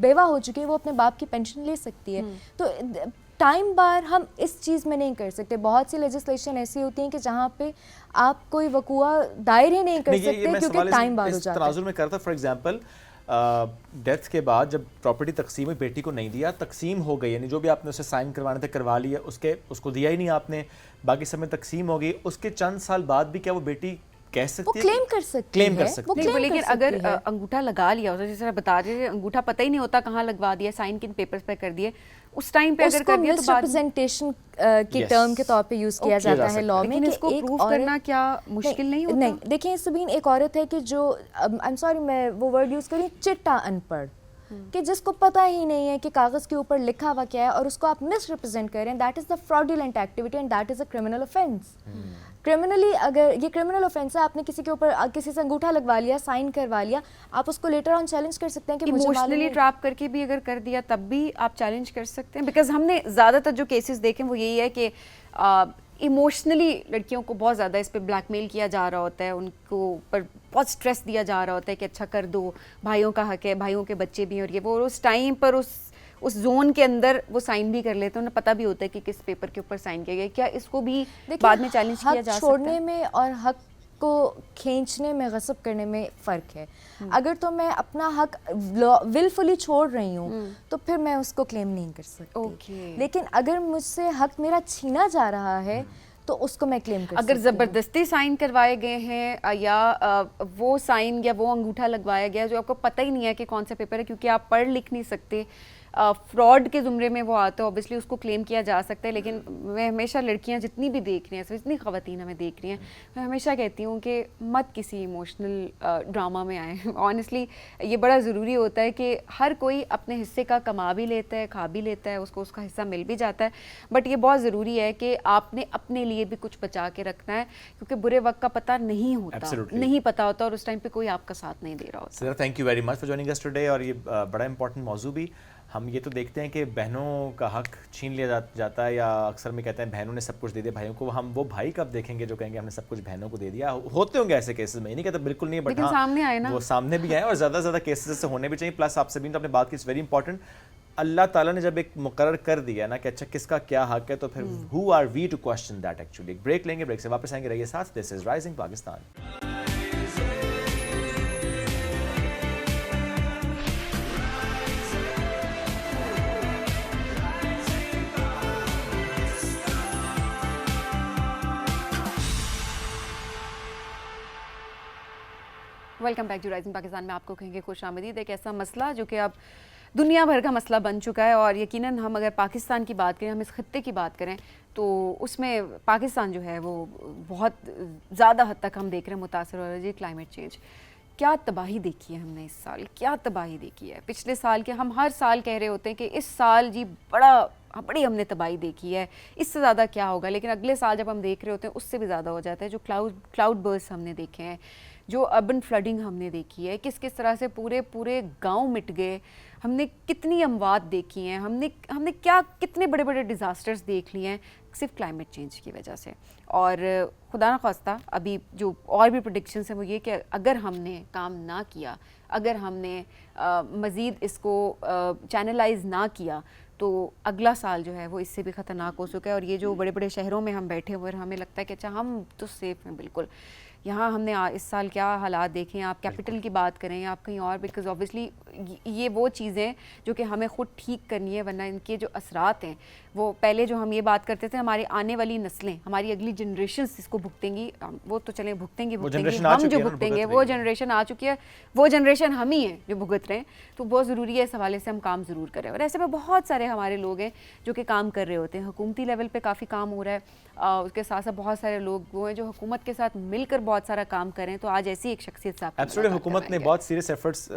बेवा हो चुकी है, वो अपने बाप की पेंशन ले सकती है। तो टाइम बार हम इस चीज़ में नहीं कर सकते। बहुत सी लेजिस्लेशन ऐसी होती हैं कि जहाँ पे आप कोई वकुआ दायर ही नहीं कर सकते क्योंकि टाइम बार हो जाता है। तनाजुर में करता, फॉर एग्जांपल डेथ के बाद जब प्रॉपर्टी तकसीम हुई, बेटी को नहीं दिया, तकसीम हो गई, यानी जो भी आपने उसे साइन करवाने थे करवा लिया, उसको दिया ही नहीं आपने, बाकी समय तकसीम हो गई, उसके चंद साल बाद भी क्या वो बेटी कह सकती है? वो क्लेम कर सकती क्लेम है, कर सकती वो है। claim लेकिन कर अगर सकती है। अंगूठा लगा लिया होता, जैसे आप बता रहे थे, अंगूठा पता ही नहीं होता कहाँ लगवा दिया, साइन किन पेपर्स पे कर दिए, उस टाइम पे अगर उसको कर दिया तो बाद मिसरिप्रेजेंटेशन की Yes. टर्म के तौर पे यूज किया किया जा जाता है सकता लॉ है। में। लेकिन कि इसको एक प्रूव औरत- करना क्या मुश्किल नहीं होता? नहीं, देखिए सबीन, एक औरत है कि जो, आई एम सॉरी मैं वो वर्ड यूज करूँ, चिट्टा अनपढ़, कि जिसको पता ही नहीं है कि कागज़ के ऊपर लिखा हुआ क्या है और उसको आप मिसरिप्रेजेंट कर रहे हैं, that is the fraudulent activity and that is a criminal offence. Criminally, अगर ये क्रिमिनल ऑफेंस है, आपने किसी के ऊपर किसी से अंगूठा लगवा लिया, साइन करवा लिया, आप उसको लेटर ऑन चैलेंज कर सकते हैं कि मुझे मालूम इमोशनली नहीं। ट्रैप करके भी अगर कर दिया तब भी आप चैलेंज कर सकते हैं, बिकॉज हमने ज़्यादातर जो केसेस देखे वो यही है कि इमोशनली लड़कियों को बहुत ज़्यादा इस पे ब्लैकमेल किया जा रहा होता है, उनको ऊपर बहुत स्ट्रेस दिया जा रहा होता है कि अच्छा कर दो, भाइयों का हक है, भाइयों के बच्चे भी हैं, और ये वो उस टाइम पर उस जोन के अंदर वो साइन भी कर लेते हैं, उन्हें पता भी होता है कि किस पेपर के ऊपर साइन किया गया। क्या इसको भी देखिए, बाद में चैलेंज किया जा हक सकता छोड़ने है? में और हक को खींचने में, गस्ब करने में फ़र्क है। अगर तो मैं अपना हक विलफुली छोड़ रही हूँ तो फिर मैं उसको क्लेम नहीं कर सकती। Okay. लेकिन अगर मुझसे हक मेरा छीना जा रहा है तो उसको मैं क्लेम कर अगर सकती हूँ। ज़बरदस्ती साइन करवाए गए हैं या वो साइन या वो अंगूठा लगवाया गया जो आपको पता ही नहीं है कि कौन सा पेपर है, क्योंकि आप पढ़ लिख नहीं सकते, फ्रॉड के ज़ुमरे में वो आता है, ऑब्वियसली उसको क्लेम किया जा सकता है। लेकिन मैं हमेशा लड़कियां जितनी भी देख रही हैं, जितनी ख़वातीन हमें देख रही हैं, मैं हमेशा कहती हूँ कि मत किसी इमोशनल ड्रामा में आए। ऑनेस्टली ये बड़ा ज़रूरी होता है कि हर कोई अपने हिस्से का कमा भी लेता है, खा भी लेता है, उसको उसका हिस्सा मिल भी जाता है, बट ये बहुत ज़रूरी है कि आपने अपने लिए भी कुछ बचा के रखना है, क्योंकि बुरे वक्त का पता नहीं होता, Absolutely. नहीं पता होता, और उस टाइम पे कोई आपका साथ नहीं दे रहा होता। Sir thank you very much for joining us today. और ये बड़ा इंपॉर्टेंट मौजू भी, हम ये तो देखते हैं कि बहनों का हक छीन लिया जाता है, या अक्सर में कहते हैं बहनों ने सब कुछ दे दिया भाइयों को। हम वो भाई कब देखेंगे जो कहेंगे हमने सब कुछ बहनों को दे दिया? होते होंगे ऐसे केसेस में, ये नहीं कहता बिल्कुल नहीं, बट लेकिन सामने आए ना, वो सामने भी आए, और ज़्यादा से ज़्यादा केसेस ऐसे होने भी चाहिए। प्लस आप सभी ने अपने बात की, इट्स वेरी इंपॉर्टेंट, अल्लाह ताला ने जब एक मुकर्रर कर दिया ना कि अच्छा किसका क्या हक है, तो फिर who are we to question that actually. एक ब्रेक लेंगे, ब्रेक से वापस आएंगे, रहिए साथ। This is Rising Pakistan. Welcome back to Rising Pakistan में आपको कहेंगे खुश आमदीद। एक ऐसा मसला जो कि अब दुनिया भर का मसला बन चुका है। और यकीनन हम अगर पाकिस्तान की बात करें, हम इस खत्ते की बात करें, तो उसमें पाकिस्तान जो है वो बहुत ज़्यादा हद तक हम देख रहे हैं मुतासर हो रहा है जी क्लाइमेट चेंज। क्या तबाही देखी है हमने इस साल, क्या तबाही देखी है। पिछले साल के हम हर साल कह रहे होते हैं कि इस साल जी बड़ी हमने तबाही देखी है, इससे ज़्यादा क्या होगा, लेकिन अगले साल जब हम देख रहे होते हैं उससे भी ज़्यादा हो जाता है। जो क्लाउड बर्स्ट हमने देखे हैं, जो अर्बन फ्लडिंग हमने देखी है, किस किस तरह से पूरे गांव मिट गए, हमने कितनी अमवात देखी हैं, हमने क्या कितने बड़े बड़े डिज़ास्टर्स देख लिए हैं सिर्फ क्लाइमेट चेंज की वजह से। और खुदा न खास्ता अभी जो और भी प्रेडिक्शंस हैं वो ये कि अगर हमने काम ना किया, अगर हमने मज़ीद इसको चैनलाइज ना किया, तो अगला साल जो है वो इससे भी ख़तरनाक हो चुका है। और ये जो बड़े बड़े शहरों में हम बैठे हुए हैं, हमें लगता है कि अच्छा हम तो सेफ़ हैं बिल्कुल। यहाँ हमने इस साल क्या हालात देखे हैं, आप कैपिटल की बात करें या आप कहीं और, बिकॉज़ ऑब्वियसली ये वो चीज़ें जो कि हमें ख़ुद ठीक करनी है, वरना इनके जो असरात हैं वो पहले जो हम ये बात करते थे हमारी आने वाली नस्लें, हमारी अगली जनरेशन इसको भुगतेंगी, वो तो चलें भुगतेंगी, हम जो भुगतेंगे वो जनरेशन आ चुकी है, वो जनरेशन हम ही हैं जो भुगत रहे हैं। तो बहुत ज़रूरी है इस हवाले से हम काम ज़रूर करें। और ऐसे में बहुत सारे हमारे लोग हैं जो कि काम कर रहे होते हैं, हुकूमती लेवल पर काफ़ी काम हो रहा है, उसके साथ साथ बहुत सारे लोग वो हैं जो हुकूमत के साथ मिलकर बहुत सारा काम करें। तो आज ऐसी एक शख्सियत साहब एब्सोल्युटली हुकूमत ने बहुत सीरियस एफर्ट्स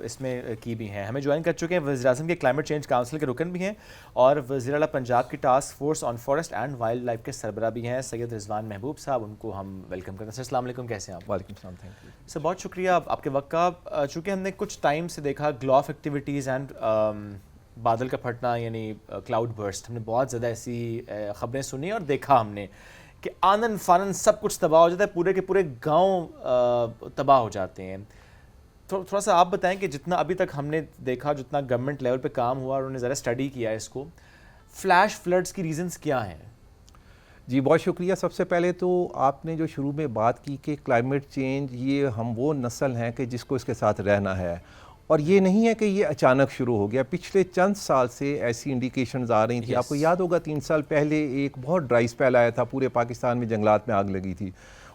इसमें की भी हैं। हमें ज्वाइन कर चुके हैं वज़ीर-ए-आज़म के क्लाइमेट चेंज काउंसिल के रुकन भी हैं और वज़ीर आला पंजाब की task force on forest and wild life के सरबराह भी हैं सैयद रिजवान महबूब साहब। उनको हम वेलकम करते हैं। सर अस्सलाम वालेकुम, कैसे हैं आप? वालेकुम सलाम, थैंक यू सर। बहुत शुक्रिया आपके वक्त का। चूँकि हमने कुछ टाइम से देखा ग्लॉफ एक्टिविटीज़ एंड बादल का फटना यानी क्लाउड बर्स्ट, हमने बहुत ज़्यादा ऐसी ख़बरें सुनी और देखा हमने कि आनन फानन सब कुछ तबाह हो जाता है, पूरे के पूरे गांव तबाह हो जाते हैं। थोड़ा सा आप बताएं कि जितना अभी तक हमने देखा, जितना गवर्नमेंट लेवल पे काम हुआ और उन्होंने ज़रा स्टडी किया इसको, फ्लैश फ्लड्स की रीजंस क्या हैं? जी बहुत शुक्रिया। सबसे पहले तो आपने जो शुरू में बात की कि क्लाइमेट चेंज ये हम वो नस्ल हैं कि जिसको इसके साथ रहना है, और ये नहीं है कि ये अचानक शुरू हो गया। पिछले चंद साल से ऐसी इंडिकेशंस आ रही थी। आपको याद होगा 3 साल पहले एक बहुत ड्राई स्पेल आया था, पूरे पाकिस्तान में जंगलात में आग लगी थी।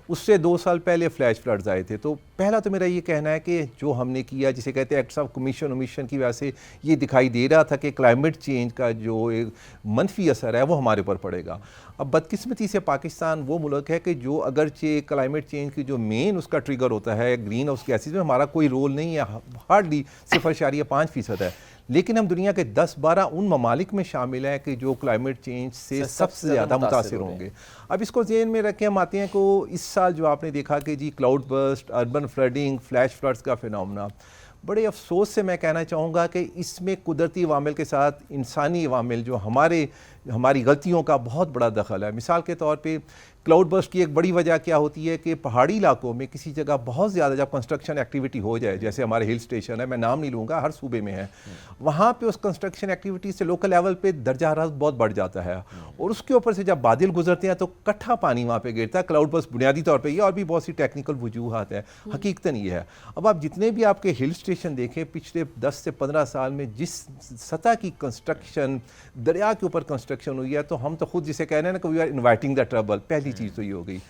उससे 2 साल पहले फ्लैश फ्लड्स आए थे। तो पहला तो मेरा ये कहना है कि जो हमने किया, जिसे कहते हैं एक्ट्स ऑफ कमीशन ओमिशन की वजह से ये दिखाई दे रहा था कि क्लाइमेट चेंज का जो एक मनफी असर है वो हमारे ऊपर पड़ेगा। अब बदकिस्मती से पाकिस्तान वो मुल्क है कि जो अगरचे क्लाइमेट चेंज की जो मेन उसका ट्रिगर होता है ग्रीन हाउस गैसेज में हमारा कोई रोल नहीं है, हार्डली 0.5% है, लेकिन हम दुनिया के 10-12 उन ममालिक में शामिल हैं कि जो क्लाइमेट चेंज से सबसे ज़्यादा मुतासिर होंगे। अब इसको ज़हन में रखें, हम आते हैं को इस साल जो आपने देखा कि जी cloud burst, urban flooding, flash floods का फिनोमेना, बड़े अफसोस से मैं कहना चाहूँगा कि इसमें कुदरती अवामिल के साथ इंसानी अवामिल जो हमारी गलतियों का बहुत बड़ा दखल है। मिसाल के तौर पे क्लाउड बर्स्ट की एक बड़ी वजह क्या होती है कि पहाड़ी इलाकों में किसी जगह बहुत ज़्यादा जब कंस्ट्रक्शन एक्टिविटी हो जाए, जैसे हमारे हिल स्टेशन है, मैं नाम नहीं लूँगा, हर सूबे में है, वहाँ पे उस कंस्ट्रक्शन एक्टिविटी से लोकल लेवल पे दर्जा हरारत बहुत बढ़ जाता है और उसके ऊपर से जब बादल गुजरते हैं तो कट्ठा पानी वहाँ पे गिरता है। क्लाउड बर्स्ट बुनियादी तौर पर ये, और भी बहुत सी टेक्निकल वजूहात है, हकीकतन ये है। अब आप जितने भी आपके हिल स्टेशन देखें पिछले 10 से 15 साल में जिस सतह की कंस्ट्रक्शन, दरिया के ऊपर कंस्ट्रक्शन हुई है, तो हम तो खुद जिसे कह रहे हैं ना कि we are inviting the trouble. पहली चीज़ तो ये हो गई।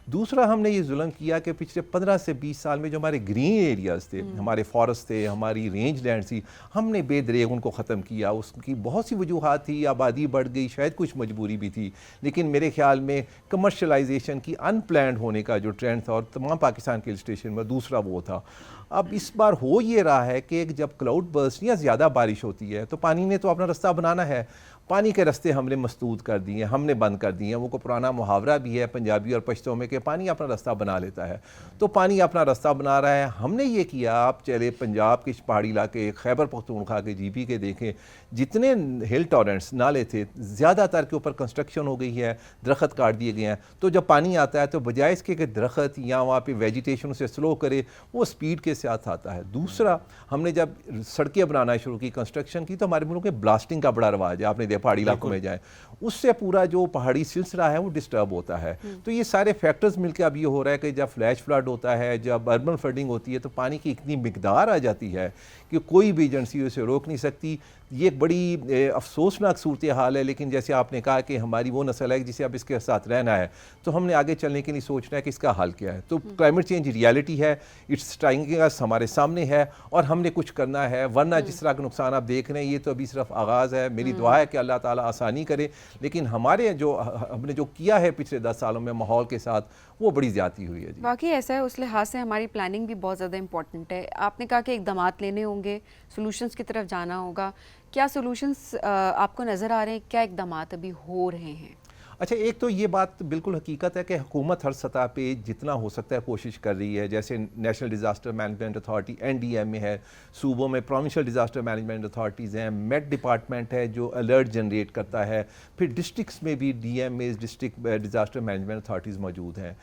दूसरा, हमने ये जुल्म किया कि पिछले 15 से 20 साल में जो हमारे ग्रीन एरियाज़ थे, हमारे फॉरेस्ट थे, हमारी रेंज लैंड थी, हमने बेदरेग उनको ख़त्म किया। उसकी बहुत सी वजूहात थी, आबादी बढ़ गई, शायद कुछ मजबूरी भी थी, लेकिन मेरे ख्याल में कमर्शलाइजेशन की अनप्लान्ड होने का जो ट्रेंड था और तमाम पाकिस्तान के हिल स्टेशन में दूसरा वो था। अब इस बार हो ये रहा है कि जब क्लाउड बर्स्ट या ज़्यादा बारिश होती है तो पानी ने तो अपना रास्ता बनाना है। पानी के रास्ते हमने मसदूद कर दिए, हमने बंद कर दिए। वो को पुराना मुहावरा भी है पंजाबी और पश्तो में कि पानी अपना रास्ता बना लेता है, तो पानी अपना रास्ता बना रहा है। हमने ये किया, आप चले पंजाब के पहाड़ी इलाके, खैबर पख्तूनख्वा के जीपी के देखें, जितने हिल टॉरेंट्स नाले थे ज़्यादातर के ऊपर कंस्ट्रक्शन हो गई है, दरख्त काट दिए गए हैं। तो जब पानी आता है तो बजाय इसके कि दरख्त या वहाँ पे वेजिटेशन उसे स्लो करे, वो स्पीड के साथ आता है। दूसरा, हमने जब सड़कें बनाना शुरू की, कंस्ट्रक्शन की, तो हमारे मुल्क में ब्लास्टिंग का बड़ा रवाज है। आपने पहाड़ी इलाकों में जाए, उससे पूरा जो पहाड़ी सिलसिला है वो डिस्टर्ब होता है। तो ये सारे फैक्टर्स मिलकर अब ये हो रहा है कि जब फ्लैश फ्लड होता है, जब अर्बन फ्लडिंग होती है, तो पानी की इतनी मिकदार आ जाती है कि कोई भी एजेंसी उसे रोक नहीं सकती। ये एक बड़ी अफसोसनाक सूरत हाल है, लेकिन जैसे आपने कहा कि हमारी वो नस्ल है जिसे अब इसके साथ रहना है, तो हमने आगे चलने के लिए सोचना है कि इसका हल क्या है। तो क्लाइमेट चेंज रियलिटी है, इट्स स्ट्राइकिंग अस, हमारे सामने है और हमने कुछ करना है, वरना जिस तरह का नुकसान आप देख रहे हैं ये तो अभी सिर्फ आगाज़ है। मेरी दुआ है कि अल्लाह ताला आसानी करे, लेकिन हमने जो किया है पिछले 10 सालों में माहौल के साथ, वो बड़ी ज़्यादती हुई है जी। वाकई ऐसा है, उस लिहाज से हमारी प्लानिंग भी बहुत ज़्यादा इंपॉर्टेंट है। आपने कहा कि इक़दामात लेने होंगे, सॉल्यूशंस की तरफ जाना होगा, क्या सॉल्यूशंस आपको नज़र आ रहे हैं, क्या इक़दामात अभी हो रहे हैं? अच्छा, एक तो ये बात बिल्कुल हकीकत है कि हुकूमत हर सतह पे जितना हो सकता है कोशिश कर रही है। जैसे national disaster management authority NDMA है, सूबों में प्रोविंशियल डिज़ास्टर मैनेजमेंट अथॉरिटीज़ हैं, मेट डिपार्टमेंट है जो अलर्ट जनरेट करता है, फिर डिस्ट्रिक्ट्स में भी DMAs district disaster management authorities मौजूद हैं।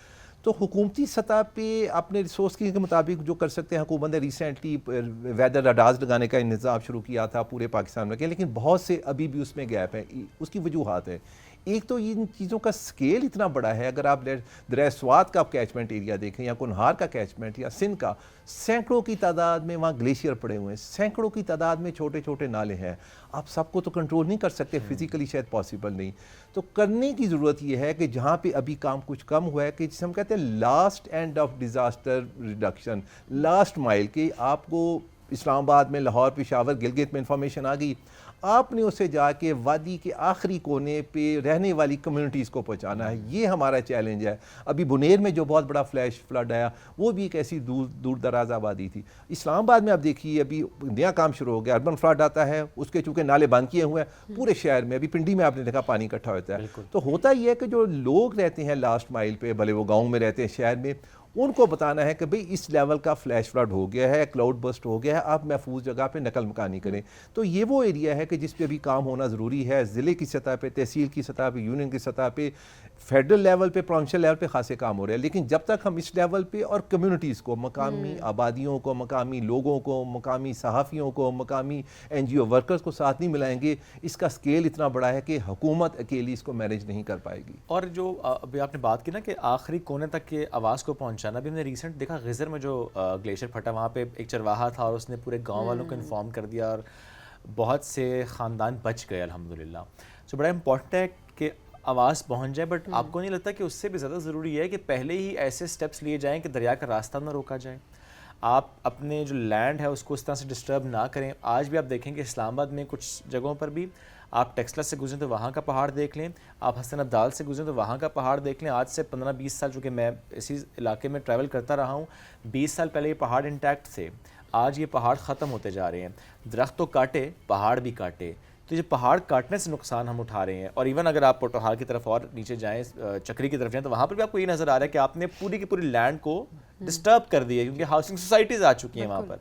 तो हुकूमती सतह पे अपने रिसोर्स के मुताबिक जो कर सकते हैं, हुकूमत ने रिसेंटली वेदर रडार्स लगाने का इंतज़ाम शुरू किया था पूरे पाकिस्तान में, लेकिन बहुत से अभी भी उसमें गैप है। उसकी वजूहात है, एक तो इन चीज़ों का स्केल इतना बड़ा है। अगर आप दरिया स्वात का आप कैचमेंट एरिया देखें या कुनहार का कैचमेंट या सिंध का, सैकड़ों की तादाद में वहाँ ग्लेशियर पड़े हुए हैं, सैकड़ों की तादाद में छोटे छोटे नाले हैं। आप सबको तो कंट्रोल नहीं कर सकते, फिजिकली शायद पॉसिबल नहीं। तो करने की ज़रूरत यह है कि जहाँ पे अभी काम कुछ कम हुआ है, कि जिसे हम कहते हैं last end of disaster reduction, last mile, कि आपको इस्लामाबाद में, लाहौर, पेशावर, गिलगित में इंफॉर्मेशन आ गई, आपने उसे जाके वादी के आखिरी कोने पे रहने वाली कम्युनिटीज़ को पहुंचाना है। ये हमारा चैलेंज है। अभी बुनेर में जो बहुत बड़ा फ्लैश फ्लड आया, वो भी एक ऐसी दूर दराज आबादी थी। इस्लामाबाद में आप देखिए अभी नया काम शुरू हो गया, अर्बन फ्लड आता है, उसके चूँकि नाले बंद किए हुए हैं पूरे शहर में। अभी पिंडी में आपने देखा पानी इकट्ठा होता है। तो होता ही है कि जो लोग रहते हैं लास्ट माइल पे, भले वो गाँव में रहते हैं, शहर में, उनको बताना है कि भाई इस लेवल का फ्लैश फ्लड हो गया है, क्लाउड बस्ट हो गया है, आप महफूज जगह पे नकल मकानी करें। तो ये वो एरिया है कि जिस पे भी काम होना ज़रूरी है। ज़िले की सतह पे, तहसील की सतह पे, यूनियन की सतह पे, फेडरल लेवल पे, प्रोविंशियल लेवल पे खासे काम हो रहे हैं। लेकिन जब तक हम इस लेवल पे और कम्युनिटीज़ को, मकामी आबादियों को, मकामी लोगों को, मकामी सहाफ़ियों को, मकामी NGO वर्कर्स को साथ नहीं मिलाएंगे, इसका स्केल इतना बड़ा है कि हुकूमत अकेली इसको मैनेज नहीं कर पाएगी। और जो अभी आपने बात की ना कि आखिरी कोने तक के आवाज़ को पहुंचाना, अभी हमने रिसेंट देखा गिज़र में जो ग्लेशियर फटा, वहाँ पे एक चरवाहा था और उसने पूरे गांव वालों को इन्फॉर्म कर दिया और बहुत से ख़ानदान बच गए अल्हम्दुलिल्लाह। तो बड़ा इंपॉर्टेंट है कि आवाज़ पहुंच जाए, बट आपको नहीं लगता कि उससे भी ज़्यादा ज़रूरी है कि पहले ही ऐसे स्टेप्स लिए जाएँ कि दरिया का रास्ता ना रोका जाए, आप अपने जो लैंड है उसको उस तरह से डिस्टर्ब ना करें। आज भी आप देखेंगे इस्लामाबाद में कुछ जगहों पर भी आप टेक्सला से गुजरें तो वहाँ का पहाड़ देख लें, आप हसन अब्दाल से गुजरें तो वहाँ का पहाड़ देख लें। आज से 15-20 साल, चूँकि मैं इसी इलाके में ट्रैवल करता रहा हूँ, 20 साल पहले ये पहाड़ इंटैक्ट थे, आज ये पहाड़ ख़त्म होते जा रहे हैं। दरख्त तो काटे, पहाड़ भी काटे, तो ये पहाड़ काटने से नुकसान हम उठा रहे हैं। और इवन अगर आप पोटोहार की तरफ और नीचे जाएँ, चक्री की तरफ जाएँ, तो वहाँ पर भी आपको ये नज़र आ रहा है कि आपने पूरी की पूरी लैंड को डिस्टर्ब कर दिया, क्योंकि हाउसिंग सोसाइटीज़ आ चुकी हैं वहाँ पर।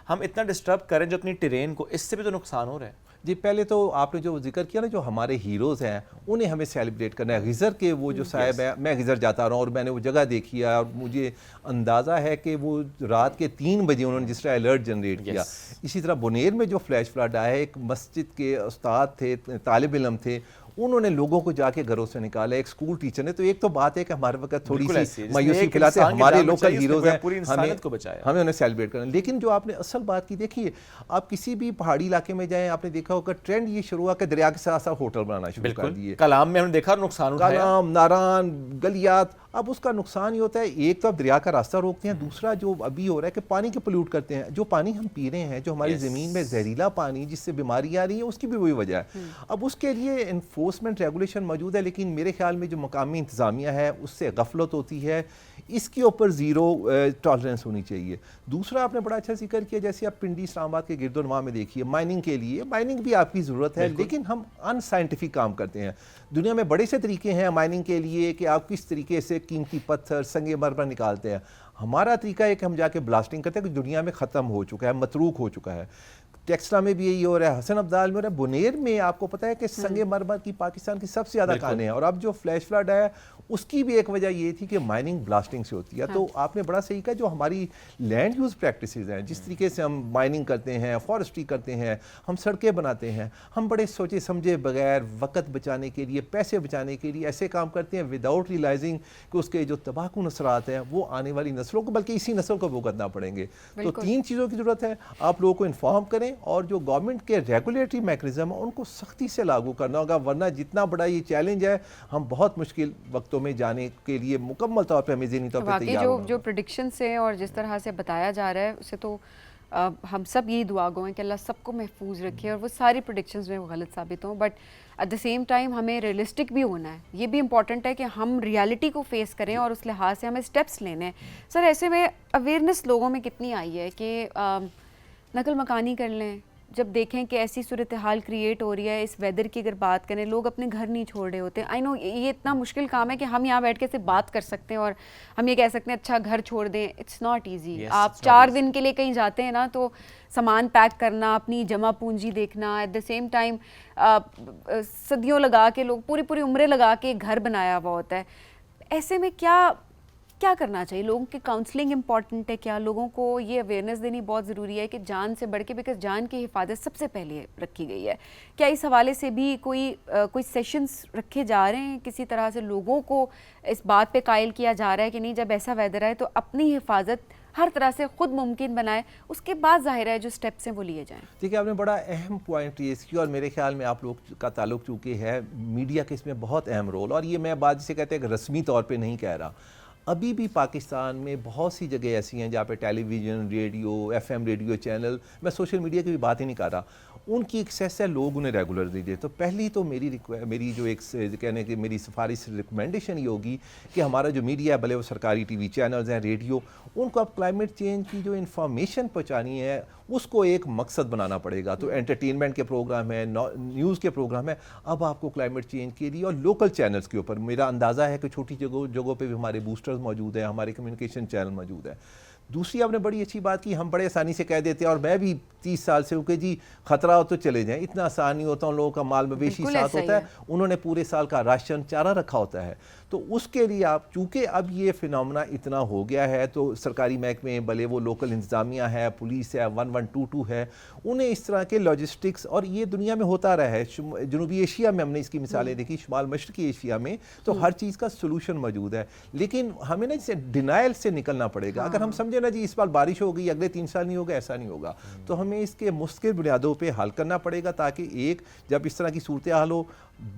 हम इतना डिस्टर्ब करें जो अपनी टेरेन को, इससे भी तो नुकसान हो रहा है। जी, पहले तो आपने जो जिक्र किया ना, जो हमारे हीरोज़ हैं उन्हें हमें सेलिब्रेट करना है। गिज़र के वो जो साहिब है, मैं गिज़र जाता रहा हूँ और मैंने वो जगह देखी है और मुझे अंदाज़ा है कि वो रात के 3 बजे उन्होंने जिस तरह अलर्ट जनरेट किया। इसी तरह बुनेर में जो फ्लैश फ्लड आया है, एक मस्जिद के उस्ताद थे, तालिब इल्म थे, उन्होंने लोगों को जाके घरों से निकाला, एक स्कूल टीचर ने। तो एक तो बात है कि हमारे वक्त थोड़ी सी मायूसी खिलाते हैं, हमारे लोकल हीरोज़ हैं, हमें उन्हें सेलिब्रेट करना। लेकिन जो आपने असल बात की, देखिए आप किसी भी पहाड़ी इलाके में जाएं, आपने देखा होगा ट्रेंड ये शुरू हुआ कि दरिया के साथ साथ होटल बनाना शुरू कर दिए। कलाम में हमने देखा नुकसान उठाया, कलाम, नारान, गलियात। अब उसका नुकसान ये होता है, एक तो आप दरिया का रास्ता रोकते हैं, दूसरा जो अभी हो रहा है कि पानी के पोल्यूट करते हैं। जो पानी हम पी रहे हैं, जो हमारी ज़मीन में जहरीला पानी जिससे बीमारी आ रही है, उसकी भी वही वजह है। अब उसके लिए इन्फोर्समेंट रेगुलेशन मौजूद है, लेकिन मेरे ख्याल में जो मकामी इंतज़ामिया है उससे गफलत होती है। इसके ऊपर ज़ीरो टॉलरेंस होनी चाहिए। दूसरा आपने बड़ा अच्छा जिक्र किया, जैसे आप पिंडी इस्लामाबाद के गिरदोनवा में देखिए, माइनिंग के लिए, माइनिंग भी आपकी ज़रूरत है, लेकिन हम अनसाइंटिफिक काम करते हैं। दुनिया में बड़े से तरीके हैं माइनिंग के लिए कि आप किस तरीके से कीमती पत्थर, संगे मरमर निकालते हैं। हमारा तरीका है कि हम जाके ब्लास्टिंग करते हैं, कि दुनिया में ख़त्म हो चुका है, मतरूक हो चुका है। टेक्सला में भी यही हो रहा है, हसन अब्दाल में हो रहा है, बुनेर में आपको पता है कि संगे मरमर की पाकिस्तान की सबसे ज़्यादा खाने हैं। और अब जो फ्लैश फ्लड आया उसकी भी एक वजह ये थी कि माइनिंग ब्लास्टिंग से होती है। तो आपने बड़ा सही कहा, जो हमारी लैंड यूज़ प्रैक्टिसेस हैं, जिस तरीके से हम माइनिंग करते हैं, फॉरेस्ट्री करते हैं, हम सड़कें बनाते हैं, हम बड़े सोचे समझे बगैर वक्त बचाने के लिए, पैसे बचाने के लिए ऐसे काम करते हैं विदाउट रियलाइजिंग कि उसके जो तबाहकुन असरात हैं वो आने वाली नस्लों को, बल्कि इसी नस्ल को भुगतना पड़ेंगे। तो 3 चीज़ों की ज़रूरत है। आप लोगों को इन्फॉर्म करें, में और जो गवर्नमेंट के रेगुलेटरी मैकेनिज्म है उनको सख्ती से लागू करना होगा, वरना जितना बड़ा ये चैलेंज है हम बहुत मुश्किल वक्तों में जाने के लिए मुकम्मल तौर पे हमें ज़हनी तौर पे तैयार होना जो प्रेडिक्शंस हैं और जिस तरह से बताया जा रहा है उसे तो हम सब यही दुआ गो हैं कि अल्लाह सबको महफूज रखे और वो सारी प्रेडिक्शंस में वो गलत साबित हों, but at the same time हमें रियलिस्टिक भी होना है। ये भी इम्पॉर्टेंट है कि हम रियलिटी को फेस करें और उस लिहाज से हमें स्टेप्स लेने हैं। सर ऐसे में अवेयरनेस लोगों में कितनी आई है कि नकल मकानी कर लें, जब देखें कि ऐसी सूरत हाल क्रिएट हो रही है, इस वेदर की अगर बात करें, लोग अपने घर नहीं छोड़ रहे होते। आई नो ये इतना मुश्किल काम है कि हम यहाँ बैठ के सिर्फ बात कर सकते हैं और हम ये कह सकते हैं अच्छा घर छोड़ दें, इट्स नॉट ईजी। आप 4 दिन के लिए कहीं जाते हैं ना तो सामान पैक करना, अपनी जमा पूंजी देखना, एट द सेम टाइम सदियों लगा के लोग पूरी उम्रें लगा के घर बनाया हुआ होता है। ऐसे में क्या करना चाहिए? लोगों की काउंसलिंग इंपॉर्टेंट है क्या? लोगों को ये अवेयरनेस देनी बहुत ज़रूरी है कि जान से बढ़ के, बिकॉज जान की हिफाजत सबसे पहले रखी गई है। क्या इस हवाले से भी कोई सेशंस रखे जा रहे हैं? किसी तरह से लोगों को इस बात पे कायल किया जा रहा है कि नहीं, जब ऐसा वेदर आए तो अपनी हिफाजत हर तरह से खुद मुमकिन बनाए, उसके बाद जाहिर है जो स्टेप्स हैं वो लिए जाएं। देखिए आपने बड़ा अहम पॉइंट रेज़ किया और मेरे ख्याल में आप लोग का ताल्लुक चूँकि है मीडिया के इसमें बहुत अहम रोल, और ये मैं बात जिसे कहते हैं कि रस्मी तौर पे नहीं कह रहा, अभी भी पाकिस्तान में बहुत सी जगह ऐसी हैं जहाँ पे television, radio, FM radio channel, मैं सोशल मीडिया की भी बात ही नहीं कर रहा, उनकी एक्सेस है, लोग उन्हें रेगुलर दीजिए। तो पहली तो मेरी जो एक कहने की मेरी सिफारिश रिकमेंडेशन ये होगी कि हमारा जो मीडिया है, भले वो सरकारी TV चैनल्स हैं, रेडियो, उनको अब क्लाइमेट चेंज की जो इन्फॉर्मेशन पहुँचानी है उसको एक मकसद बनाना पड़ेगा। तो एंटरटेनमेंट के प्रोग्राम है, न्यूज़ के प्रोग्राम है, अब आपको क्लाइमेट चेंज के लिए और लोकल चैनल्स के ऊपर, मेरा अंदाज़ा है कि छोटी जगहों पे भी हमारे बूस्टर्स मौजूद हैं, हमारे कम्युनिकेशन चैनल मौजूद है। दूसरी आपने बड़ी अच्छी बात की, हम बड़े आसानी से कह देते हैं, और मैं भी 30 साल से हूँ कि जी ख़तरा हो तो चले जाएं, इतना आसान नहीं होता। उन लोगों का माल मवेशी साथ होता है, उन्होंने पूरे साल का राशन चारा रखा होता है। तो उसके लिए आप चूँकि अब ये फिनोमेना इतना हो गया है, तो सरकारी महकमे, भले वो लोकल इंतज़ामिया है, पुलिस है, 1122 है, उन्हें इस तरह के लॉजिस्टिक्स, और ये दुनिया में होता रहा है, जनूबी एशिया में हमने इसकी मिसालें देखी, शुमाल मशरकी एशिया में तो हर चीज़ का सलूशन मौजूद है। लेकिन हमें ना इसे डिनाइल से निकलना पड़ेगा। अगर हम समझे ना जी इस बार बारिश हो गई, अगले 3 साल नहीं होगा, ऐसा नहीं होगा, तो हमें इसके मुस्तकिल बुनियादों पे हल करना पड़ेगा, ताकि एक जब इस तरह की सूरत हाल हो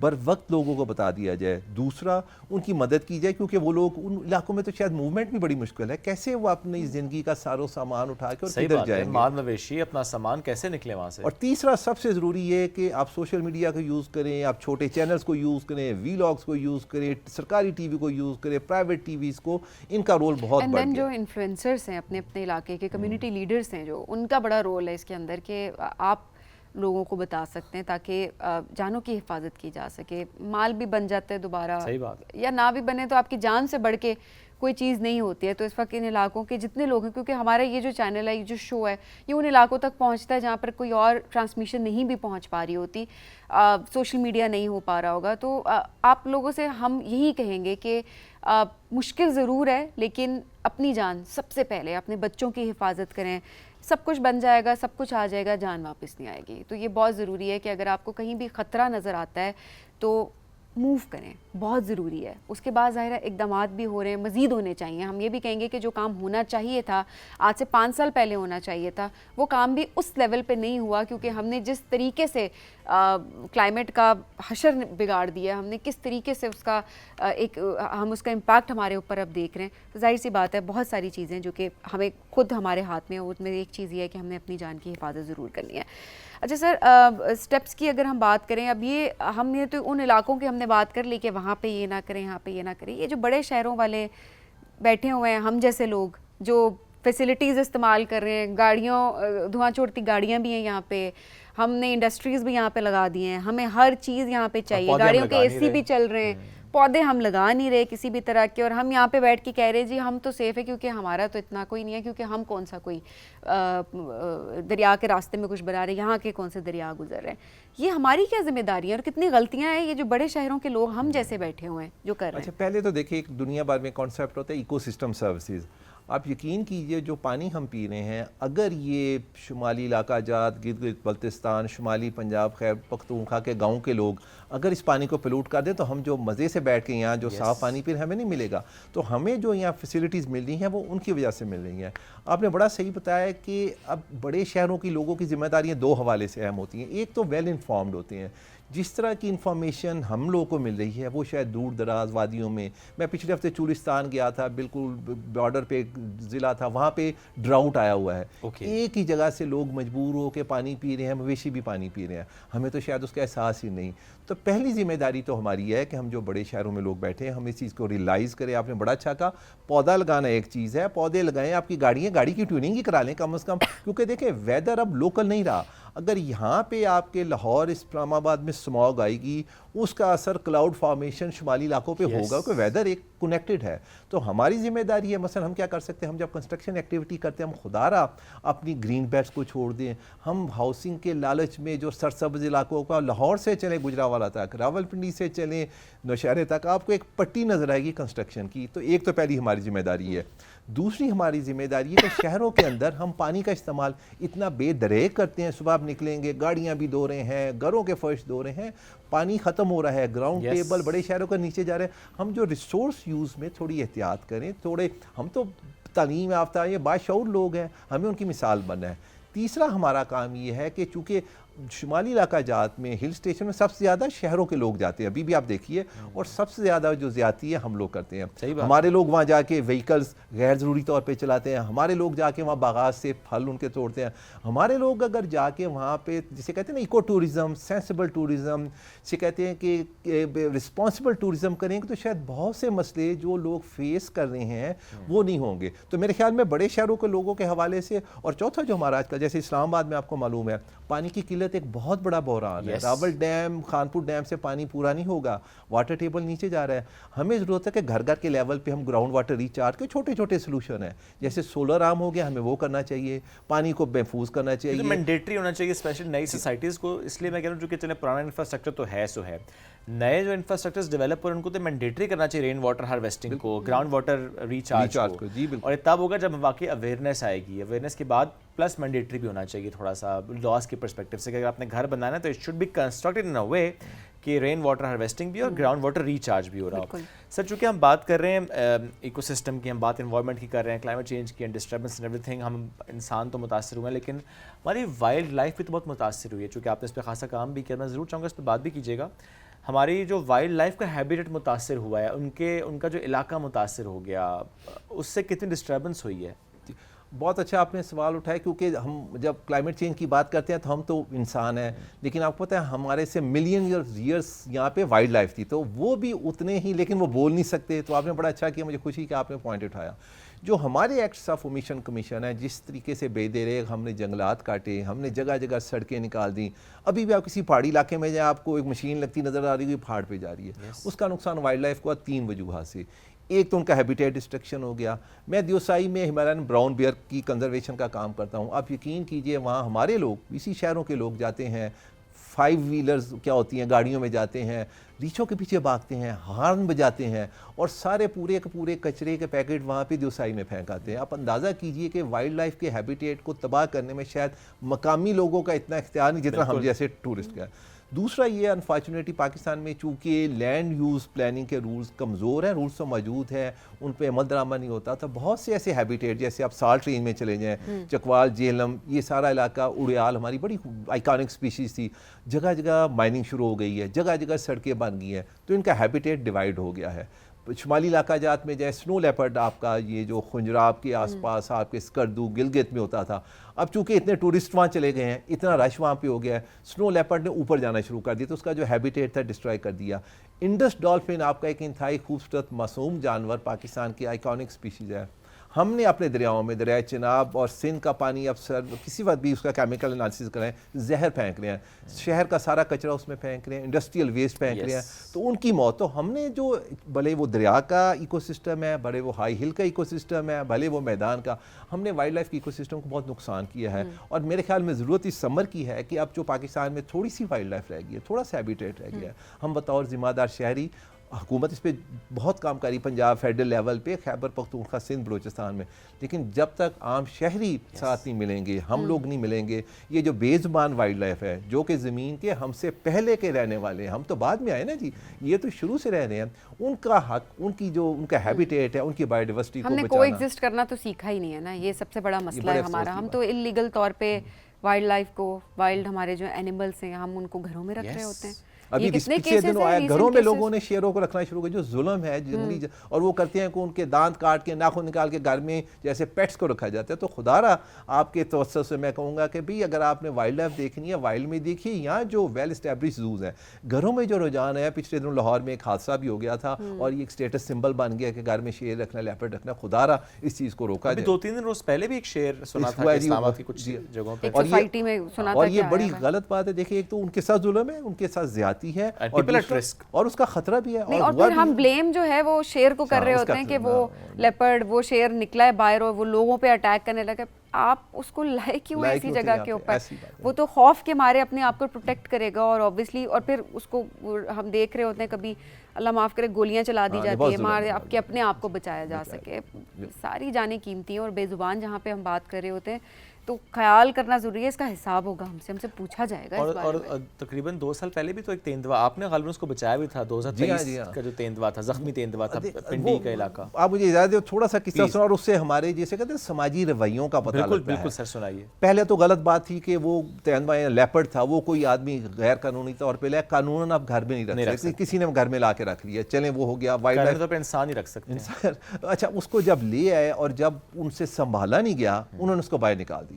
बर वक्त लोगों को बता दिया जाए, दूसरा उनकी मदद की जाए, क्योंकि वो लोग उन इलाकों में तो शायद मूवमेंट भी बड़ी मुश्किल है, कैसे वो अपनी ज़िंदगी का सारो सामान उठा के और किधर जाएंगे, माल मवेशी अपना सामान कैसे निकले वहाँ से। और तीसरा सबसे ज़रूरी है कि आप सोशल मीडिया को यूज़ करें, आप छोटे चैनल्स को यूज़ करें, वीलॉग्स को यूज़ करें, सरकारी TV को यूज़ करें, प्राइवेट TVs को, इनका रोल बहुत बढ़ गया। जो इन्फ्लुएंसर्स हैं अपने अपने इलाके के, कम्युनिटी लीडर्स हैं, जो उनका बड़ा रोल है इसके अंदर कि आप लोगों को बता सकते हैं ताकि जानों की हिफाजत की जा सके। माल भी बन जाता है दोबारा, सही बात, या ना भी बने तो आपकी जान से बढ़ के कोई चीज़ नहीं होती है। तो इस वक्त इन इलाकों के जितने लोग हैं, क्योंकि हमारा ये जो चैनल है, ये जो शो है, ये उन इलाकों तक पहुंचता है जहाँ पर कोई और ट्रांसमिशन नहीं भी पहुंच पा रही होती, सोशल मीडिया नहीं हो पा रहा होगा। तो आप लोगों से हम यही कहेंगे कि मुश्किल ज़रूर है, लेकिन अपनी जान सबसे पहले, अपने बच्चों की हिफाजत करें। सब कुछ बन जाएगा, सब कुछ आ जाएगा, जान वापस नहीं आएगी। तो ये बहुत ज़रूरी है कि अगर आपको कहीं भी ख़तरा नज़र आता है तो मूव करें, बहुत ज़रूरी है। उसके बाद ज़ाहिर है इक़दामात भी हो रहे हैं, मज़ीद होने चाहिए। हम ये भी कहेंगे कि जो काम होना चाहिए था, आज से 5 साल पहले होना चाहिए था, वो काम भी उस लेवल पे नहीं हुआ, क्योंकि हमने जिस तरीके से क्लाइमेट का हशर बिगाड़ दिया, हमने किस तरीके से उसका हम उसका इम्पैक्ट हमारे ऊपर अब देख रहे हैं। तो जाहिर सी बात है बहुत सारी चीज़ें जो कि हमें खुद हमारे हाथ में है, उसमें एक चीज़ ये है कि हमने अपनी जान की हिफाजत ज़रूर करनी है। अच्छा सर, स्टेप्स की अगर हम बात करें, अब ये हमने तो उन इलाकों की हमने बात कर ली कि वहाँ पे ये ना करें, यहाँ पे ये ना करें। ये जो बड़े शहरों वाले बैठे हुए हैं, हम जैसे लोग जो फैसिलिटीज़ इस्तेमाल कर रहे हैं, गाड़ियों, धुआं छोड़ती गाड़ियाँ भी हैं यहाँ पे, हमने इंडस्ट्रीज़ भी यहाँ पे लगा दी हैं, हमें हर चीज़ यहाँ पे चाहिए, गाड़ियों के AC भी चल रहे हैं, पौधे हम लगा नहीं रहे किसी भी तरह के, और हम यहाँ पे बैठ के कह रहे हैं जी हम तो सेफ़ है क्योंकि हमारा तो इतना कोई नहीं है, क्योंकि हम कौन सा कोई दरिया के रास्ते में कुछ बना रहे हैं, यहाँ के कौन से दरिया गुजर रहे हैं। ये हमारी क्या जिम्मेदारी है और कितनी गलतियाँ हैं ये जो बड़े शहरों के लोग हम जैसे बैठे हुए हैं जो कर रहे हैं। अच्छा, पहले तो देखिए एक दुनिया भर में कॉन्सेप्ट होता है इकोसिस्टम सर्विसेज। आप यकीन कीजिए जो पानी हम पी रहे हैं, अगर ये शुमाली इलाका जात, गिलगित बल्तिस्तान, शुमाली पंजाब, खैबर पख्तूनख्वा के गाँव के लोग अगर इस पानी को पोल्यूट कर दें तो हम जो मज़े से बैठ के यहाँ जो साफ़ पानी पी रहे हैं हमें नहीं मिलेगा। तो हमें जो यहाँ फैसिलिटीज़ मिल रही हैं वो उनकी वजह से मिल रही हैं। आपने बड़ा सही बताया कि अब बड़े शहरों की लोगों की जिम्मेदारियाँ दो हवाले से अहम होती हैं। एक तो वेल इन्फॉर्म्ड होते हैं, जिस तरह की इंफॉर्मेशन हम लोगों को मिल रही है वो शायद दूर दराज वादियों में, मैं पिछले हफ्ते चूलिस्तान गया था, बिल्कुल बॉर्डर पे एक ज़िला था, वहाँ पे ड्राउट आया हुआ है। एक ही जगह से लोग मजबूर हो के पानी पी रहे हैं, मवेशी भी पानी पी रहे हैं, हमें तो शायद उसका एहसास ही नहीं। तो पहली जिम्मेदारी तो हमारी है कि हम जो बड़े शहरों में लोग बैठे हैं हम इस चीज़ को रियलाइज़ करें। आपने बड़ा अच्छा कहा, पौधा लगाना एक चीज़ है, पौधे लगाएं, आपकी गाड़ी की ट्यूनिंग ही करा लें कम से कम, क्योंकि देखें वेदर अब लोकल नहीं रहा। अगर यहाँ पे आपके लाहौर इस्लामाबाद में स्मॉग आएगी, उसका असर क्लाउड फॉर्मेशन शुमाली इलाकों पे होगा, क्योंकि वेदर एक कनेक्टेड है। तो हमारी जिम्मेदारी है, मसलन हम क्या कर सकते हैं, हम जब कंस्ट्रक्शन एक्टिविटी करते हैं हम खुदारा अपनी ग्रीन बेल्ट्स को छोड़ दें। हम हाउसिंग के लालच में जो सरसब्ज इलाकों का, लाहौर से चलें गुजरावाला तक, रावलपिंडी से चलें नौशहरे तक, आपको एक पट्टी नज़र आएगी कंस्ट्रक्शन की। तो एक तो पहली हमारी जिम्मेदारी है। दूसरी हमारी जिम्मेदारी है कि शहरों के अंदर हम पानी का इस्तेमाल इतना बेदरेग करते हैं। सुबह आप निकलेंगे, गाड़ियाँ भी धो रहे हैं, घरों के फर्श धो रहे हैं, पानी ख़त्म हो रहा है, ग्राउंड टेबल बड़े शहरों का नीचे जा रहे हैं। हम जो रिसोर्स यूज़ में थोड़ी एहतियात करें, थोड़े, हम तो तालीम याफ्ता ये बाशऊर लोग हैं, हमें उनकी मिसाल बनना है। तीसरा हमारा काम ये है कि चूँकि शुमाली इलाका जात में हिल स्टेशन में सबसे ज़्यादा शहरों के लोग जाते हैं, अभी भी आप देखिए, और सबसे ज़्यादा जो ज़्यादती है हम लोग करते हैं। हमारे लोग वहाँ जाके व्हीकल्स गैर ज़रूरी तौर पे चलाते हैं, हमारे लोग जाके वहाँ बागात से फल उनके तोड़ते हैं, हमारे लोग अगर जाके वहाँ पे जिसे कहते हैं ना इको टूरिज़म, सेंसिबल टूरिज़म, जिसे कहते हैं कि रिस्पॉन्सिबल टूरिज़म करेंगे तो शायद बहुत से मसले जो लोग फेस कर रहे हैं वो नहीं होंगे। तो मेरे ख्याल में बड़े शहरों के लोगों के हवाले से। और चौथा जो हमारा आजकल, जैसे इस्लामाबाद में आपको मालूम है पानी की किल्लत एक बहुत बड़ा बहरान है। रावल डैम, खानपुर डैम से पानी पूरा नहीं होगा, वाटर टेबल नीचे जा रहा है। हमें ज़रूरत है कि घर घर के लेवल पे हम ग्राउंड वाटर रिचार्ज के छोटे छोटे सोल्यूशन है, जैसे सोलर आर्म हो गया, हमें वो करना चाहिए, पानी को महफूज करना चाहिए, मैंडेटरी होना चाहिए स्पेशली नई सोसाइटीज़ को। इसलिए मैं कह रहा हूँ चूँकि चले पुराना इंफ्रास्ट्रक्चर तो है सो है, नए जो इंफ्रास्ट्रक्चर्स डेवलप हो रहे हैं उनको तो मैंडेटरी करना चाहिए, रेन वाटर हार्वेस्टिंग को, ग्राउंड वाटर रिचार्ज को। जी बिल्कुल। और ये तब होगा जब वाकई अवेयरनेस आएगी, अवेयरनेस के बाद प्लस मैंडेटरी भी होना चाहिए थोड़ा सा लॉस के परस्पेक्टिव से कि अगर आपने घर बनाना है तो it should be constructed in a way कि रेन वाटर हार्वेस्टिंग भी और ग्राउंड वाटर रिचार्ज भी हो रहा हो। सर चूँकि हम बात कर रहे हैं इकोसिस्टम की, हम बात एनवायरनमेंट की कर रहे हैं, क्लाइमेट चेंज की, डिस्टर्बेंस एंड एवरीथिंग, हम इंसान तो मुतासर हुए हैं लेकिन हमारी वाइल्ड लाइफ भी तो बहुत मुतासर हुई है। चूँकि आपने इस पर खासा काम भी किया, मैं ज़रूर चाहूँगा इस पर बात भी कीजिएगा। हमारी जो वाइल्ड लाइफ का हैबिटेट मुतासर हुआ है, उनका जो इलाका मुतासर हो गया, उससे कितनी डिस्टर्बेंस हुई है? बहुत अच्छा आपने सवाल उठाया, क्योंकि हम जब क्लाइमेट चेंज की बात करते हैं तो हम तो इंसान हैं, लेकिन आपको पता है हमारे से मिलियन ईयर्स यहाँ पे वाइल्ड लाइफ थी, तो वो भी उतने ही, लेकिन वो बोल नहीं सकते। तो आपने बड़ा अच्छा किया, मुझे खुशी कि आपने पॉइंट उठाया। जो हमारे एक्ट्स ऑफ ओमिशन कमीशन है, जिस तरीके से बेदरे हमने जंगलात काटे, हमने जगह जगह सड़कें निकाल दी, अभी भी आप किसी पहाड़ी इलाके में जाए आपको एक मशीन लगती नज़र आ रही है, पहाड़ पे जा रही है। उसका नुकसान वाइल्ड लाइफ को 3 वजूहात से। एक तो उनका हैबिटेट डिस्ट्रक्शन हो गया। मैं दियोसाई में हिमालयन ब्राउन बियर की कंजर्वेशन का काम करता हूँ। आप यकीन कीजिए वहाँ हमारे लोग, इसी शहरों के लोग जाते हैं, 5 व्हीलर्स क्या होती हैं, गाड़ियों में जाते हैं, रीछों के पीछे भागते हैं, हॉर्न बजाते हैं और सारे पूरे के पूरे कचरे के पैकेट वहाँ पे दियोसाई में फेंक आते हैं। आप अंदाज़ा कीजिए कि वाइल्ड लाइफ के हैबिटेट को तबाह करने में शायद मकामी लोगों का इतना इख्तियार नहीं जितना हम जैसे टूरिस्ट का। दूसरा ये अनफॉर्चुनेटली पाकिस्तान में चूँकि लैंड यूज़ प्लानिंग के रूल्स कमज़ोर हैं, रूल्स तो मौजूद हैं, उन पर अमल दरामद नहीं होता, तो बहुत से ऐसे हैबिटेट, जैसे आप साल्ट रेंज में चले जाएँ, चकवाल, जेहलम, ये सारा इलाका, उड़ियाल हमारी बड़ी आइकॉनिक स्पीशीज़ थी, जगह जगह माइनिंग शुरू हो गई है, जगह जगह सड़कें बन गई हैं, तो इनका हैबिटेट डिवाइड हो गया है। शुमाली इलाका जात में जैसे स्नो लेपर्ड, आपका ये जो खुंजराब के आसपास आपके स्कर्दू गिलगित में होता था, अब चूंकि इतने टूरिस्ट वहाँ चले गए हैं, इतना रश वहाँ पे हो गया है, स्नो लेपर्ड ने ऊपर जाना शुरू कर दिया, तो उसका जो हैबिटेट था डिस्ट्रॉय कर दिया। इंडस डॉल्फिन आपका एक इंतहाई खूबसूरत मासूम जानवर, पाकिस्तान की आइकॉनिक स्पीशीज़ है। हमने अपने दरियाओं में, दरिया चिनाब और सिंध का पानी अब सर किसी वक्त भी उसका केमिकल एनालिसिस करें, जहर फेंक रहे हैं, शहर का सारा कचरा उसमें फेंक रहे हैं, इंडस्ट्रियल वेस्ट फेंक रहे हैं, तो उनकी मौत। तो हमने जो भले वो दरिया का इकोसिस्टम है, भले वो हाई हिल का इकोसिस्टम है, भले वो मैदान का, हमने वाइल्ड लाइफ के इकोसिस्टम को बहुत नुकसान किया है। और मेरे ख्याल में ज़रूरत इस समर की है कि अब जो पाकिस्तान में थोड़ी सी वाइल्ड लाइफ रह गई है, थोड़ा सा हैबिटेट रह गया है, हम बतौर ज़िम्मेदार शहरी हुकूमत इस पर बहुत काम करी पंजाब फेडरल लेवल पे, खैबर पख्तूनख्वा सिंध बलूचिस्तान में, लेकिन जब तक आम शहरी साथ नहीं मिलेंगे, हम लोग नहीं मिलेंगे, ये जो बेज़ुबान वाइल्ड लाइफ है जो कि ज़मीन के हमसे पहले के रहने वाले हैं, हम तो बाद में आए ना जी, ये तो शुरू से रह रहे हैं, उनका हक, उनकी जो उनका हैबिटेट है, उनकी बायोडाइवर्सिटी को हमने बचाना। कोएग्जिस्ट करना तो सीखा ही नहीं है ना, ये सबसे बड़ा मसला है हमारा। हम तो इलीगल तौर पे वाइल्ड लाइफ को, वाइल्ड हमारे जो एनिमल्स हैं, हम उनको घरों में रख रहे होते हैं। अभी पिछले दिनों आया घरों में लोगों ने शेरों को रखना शुरू किया, जो जुल्म है जंगली, और वो करते हैं कि उनके दांत काट के, नाखून निकाल के घर में जैसे पेट्स को रखा जाता है। तो खुदारा आपके तवज्जुह से मैं कहूँगा कि भाई अगर आपने वाइल्ड लाइफ देखनी है, वाइल्ड में देखिए, यहाँ जो वेल स्टैब्लिश जूज हैं, घरों में जो रुझान है, पिछले दिनों लाहौर में एक हादसा भी हो गया था और ये एक स्टेटस सिंबल बन गया कि घर में शेर रखना, लेपर्ड रखना, खुदारा इस चीज़ को रोका जाए। 2-3 दिन रोज पहले भी एक शेर सुना था इस्लामाबाद की कुछ जगहों पे, सोसाइटी में सुना था। और ये बड़ी गलत बात है। देखिए, एक तो उनके साथ जुल्म है, उनके साथ ज्यादती है, और उसका खतरा भी है। और फिर हम ब्लेम जो है वो शेर को कर रहे होते हैं कि वो लेपर्ड, वो शेर निकला है बाहर और वो लोगों पे अटैक करने लगा। आप उसको लाए क्यों ऐसी जगह के ऊपर? वो तो खौफ के मारे अपने आप को प्रोटेक्ट करेगा, और ऑब्वियसली, और फिर उसको हम देख रहे होते हैं कभी अल्लाह माफ़ करे गोलियां चला दी जाती है, मार आपके अपने आप को बचाया जा सके। सारी जानें कीमती हैं, और बेजुबान जहाँ पे हम बात कर रहे होते हैं तो ख्याल करना ज़रूरी है, इसका हिसाब होगा हमसे पूछा जाएगा। और तकरीबन 2 साल पहले भी तो एक तेंदुआ, आपने गालिबन उसको बचाया भी था, 2023 का जो तेंदुआ था, जख्मी तेंदुआ था, पिंडी का इलाका। आप मुझे याद है थोड़ा सा किस्सा सुना, और उससे हमारे जैसे कहते हैं समाजी रवैयों का पता लगता है। बिल्कुल सर, सुनाइए। पहले तो गलत बात थी कि वो तेंदुआ या लेपर्ड था, वो कोई आदमी गैर कानूनी तौर पे लाया, कानूनन आप घर में नहीं रख सकते, किसी ने घर में ला के रख लिया, चलें वो हो गया वाइल्ड लाइफ पे इंसान ही रख सकते। अच्छा, उसको जब ले आए और जब उनसे संभाला नहीं गया, उन्होंने उसको बाहर निकाल दिया।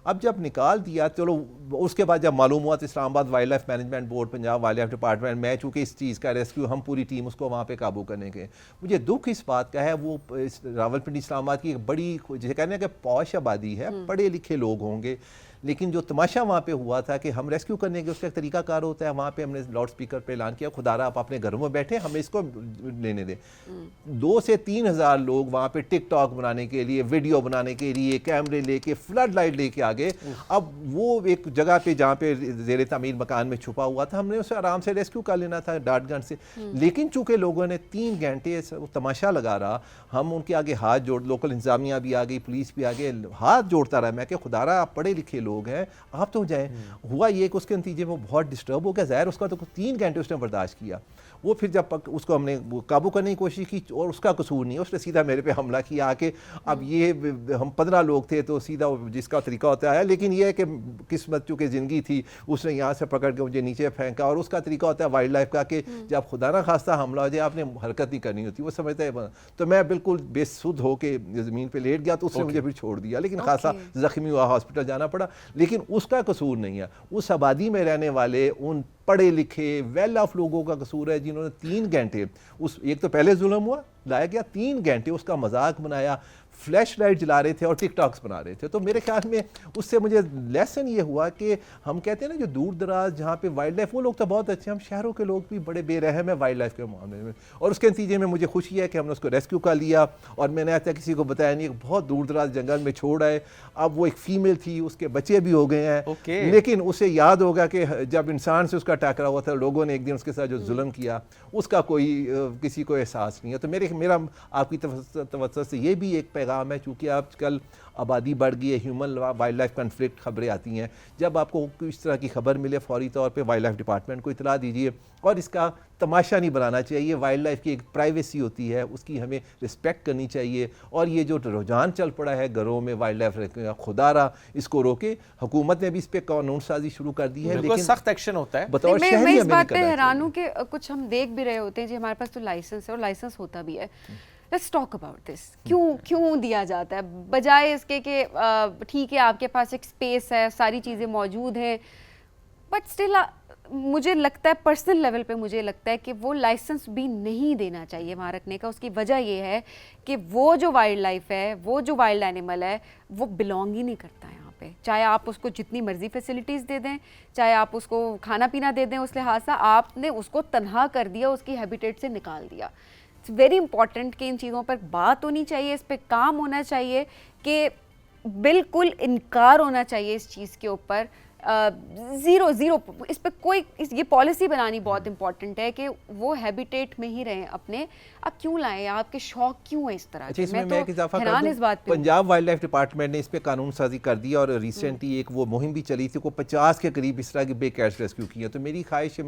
अब जब निकाल दिया, चलो उसके बाद जब मालूम हुआ तो Islamabad wild life management board, Punjab wild life department, मैं चूँकि इस चीज़ का रेस्क्यू, हम पूरी टीम उसको वहाँ पे काबू करने के, मुझे दुख इस बात का है, वो रावलपिंडी इस्लामाबाद की एक बड़ी, जैसे कहने हैं कि पौश आबादी है, पढ़े लिखे लोग होंगे, लेकिन जो तमाशा वहाँ पे हुआ था कि हम रेस्क्यू करने के, उसका एक तरीकाकार होता है, वहाँ पे हमने लाउड स्पीकर पे ऐलान किया, खुदारा आप अपने घरों में बैठे, हमें इसको लेने दें। 2 से 3 हज़ार लोग वहाँ पे टिकटॉक बनाने के लिए, वीडियो बनाने के लिए कैमरे लेके, फ्लड लाइट लेके आ गए। अब वो एक जगह पे जहाँ पे ज़ेरे तामीर मकान में छुपा हुआ था, हमने उसे आराम से रेस्क्यू कर लेना था डार्ट गन से, लेकिन चूँकि लोगों ने 3 घंटे तमाशा लगा रहा, हम उनके आगे हाथ जोड़, लोकल इंतजामिया भी आ गई, पुलिस भी आ गई, हाथ जोड़ता रहा मैं कि खुदारा आप पढ़े लिखे लोग हैं, आप तो जाएं। हुआ ये कि उसके नतीजे में बहुत डिस्टर्ब हो गया, ज़ाहिर उसका तो 3 घंटे उसने बर्दाश्त किया। वो फिर जब उसको हमने काबू करने की कोशिश की, और उसका कसूर नहीं है, उसने सीधा मेरे पे हमला किया आके। अब ये हम 15 लोग थे तो सीधा जिसका तरीका होता है, लेकिन ये है कि किस्मत चूँकि ज़िंदगी थी, उसने यहाँ से पकड़ के मुझे नीचे फेंका, और उसका तरीका होता है वाइल्ड लाइफ का कि जब खुदा ना खास्ता हमला हो जाए, आपने हरकत नहीं करनी होती, वो समझता है। तो मैं बिल्कुल बेसुध होकर ज़मीन पर लेट गया, तो उसने मुझे फिर छोड़ दिया, लेकिन खासा ज़ख्मी हुआ, हॉस्पिटल जाना पड़ा, लेकिन उसका कसूर नहीं है। उस आबादी में रहने वाले उन पढ़े लिखे वेल ऑफ लोगों का कसूर है, जिन्होंने 3 घंटे उस, एक तो पहले जुल्म हुआ, लाया गया, 3 घंटे उसका मजाक बनाया, फ्लैश लाइट जला रहे थे और टिकटॉक्स बना रहे थे। तो मेरे ख्याल में उससे मुझे लेसन ये हुआ कि हम कहते हैं ना, जो दूर दराज जहाँ पे वाइल्ड लाइफ, वो लोग तो बहुत अच्छे, हम शहरों के लोग भी बड़े बेरहम है वाइल्ड लाइफ के मामले में। और उसके नतीजे में मुझे खुशी है कि हमने उसको रेस्क्यू कर लिया, और मैंने ऐसा किसी को बताया नहीं, बहुत दूर दराज जंगल में छोड़ आए। अब वो एक फीमेल थी, उसके बच्चे भी हो गए हैं, लेकिन उसे याद होगा कि जब इंसान से उसका टकरा हुआ था, लोगों ने एक दिन उसके साथ जो जुल्म किया, उसका कोई किसी को एहसास नहीं है। तो मेरा आपकी तवज्जो से ये भी एक पैगाम है, चूँकि आजकल आबादी बढ़ गई है, ह्यूमन वाइल्ड लाइफ कन्फ्लिक्ट खबरें आती हैं, जब आपको इस तरह की खबर मिले, फौरी तौर पे वाइल्ड लाइफ डिपार्टमेंट को इतला दीजिए, और इसका तमाशा नहीं बनाना चाहिए। वाइल्ड लाइफ की एक प्राइवेसी होती है, उसकी हमें रिस्पेक्ट करनी चाहिए, और ये जो रुझान चल पड़ा है घरों में वाइल्ड लाइफ रखने, खुदारा इसको रोके। हुकूमत ने भी इस पर कानून साजी शुरू कर दी है, लेकिन सख्त एक्शन होता है। बताओ, मैं इस बात पे हैरान हूँ कि कुछ हम देख भी रहे होते हैं जी, हमारे पास तो लाइसेंस है और लाइसेंस होता भी है। लेट्स टॉक अबाउट दिस, क्यों दिया जाता है, बजाय इसके कि ठीक है आपके पास एक स्पेस है, सारी चीज़ें मौजूद हैं, बट स्टिल मुझे लगता है, पर्सनल लेवल पे मुझे लगता है कि वो लाइसेंस भी नहीं देना चाहिए वहाँ रखने का। उसकी वजह ये है कि वो जो वाइल्ड लाइफ है, वो जो वाइल्ड एनिमल है, वो बिलोंग ही नहीं करता है यहाँ पे। चाहे आप उसको जितनी मर्जी फैसिलिटीज़ दे दें, चाहे आप उसको खाना पीना दे दें, उस लिहाज से आपने उसको तनहा कर दिया, उसकी हैबिटेट से निकाल दिया। इट्स वेरी इंपॉर्टेंट कि इन चीज़ों पर बात होनी चाहिए, इस पर काम होना चाहिए, कि बिल्कुल इनकार होना चाहिए इस चीज़ के ऊपर ज़ीरो इस पे कोई ये पॉलिसी बनानी बहुत इंपॉर्टेंट है कि वो हैबिटेट में ही रहें अपने। आप क्यों लाएं, आपके शौक क्यों है इस तरह अच्छा, के? इसमें मैं एक इजाफा कर हैरान दूं, इस बात पे हूं। पंजाब वाइल्ड लाइफ डिपार्टमेंट ने इस पे कानून साजी कर दी और रिसेंटली एक वो मुहिम भी चली थी, को 50 के करीब इस तरह की बे कैट्स रेस्क्यू की है। तो मेरी ख्वाहिश है,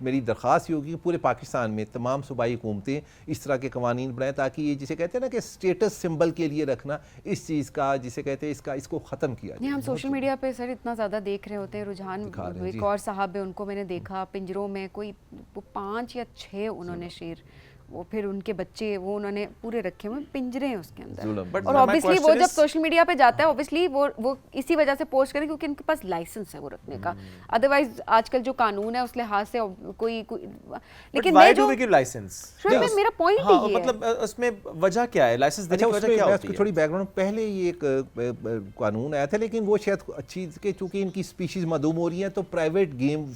मेरी दरख्वास्त ये होगी कि पूरे पाकिस्तान में तमाम सूबाई हुकूमतें इस तरह के कवानीन बनाएं, ताकि ये जिसे कहते हैं ना कि स्टेटस सिंबल के लिए रखना इस चीज़ का, जिसे कहते हैं इसको ख़त्म किया नहीं, हम जाए। सोशल मीडिया पे सर इतना ज़्यादा देख रहे होते हैं रुझान। दिखा रहे हैं, एक जी। और साहब है, उनको मैंने देखा पिंजरों में, कोई 5 या 6 उन्होंने शेर, वो फिर उनके बच्चे वो उन्होंने पूरे रखे हुए पिंजरे हैं उसके अंदर। जुल्म। But और my ऑब्वियसली वो question जब is- सोशल मीडिया पे जाता है, ऑब्वियसली वो इसी वजह से पोस्ट करें क्योंकि इनके पास लाइसेंस है वो रखने का। अदरवाइज आजकल जो कानून है उस लिहाज से कोई लेकिन why मैं do जो we give license? Sir, Yes. मेरा point हाँ, ही ये है। मतलब उसमें वजह क्या है, लाइसेंस देने अच्छा, की वजह उसमें क्या मैं होती उसको है? थोड़ी बैकग्राउंड, पहले ये एक कानून आया था, लेकिन वो शायद अच्छी कि चूंकि इनकी स्पीशीज़ मदूम हो रही हैं तो प्राइवेट गेम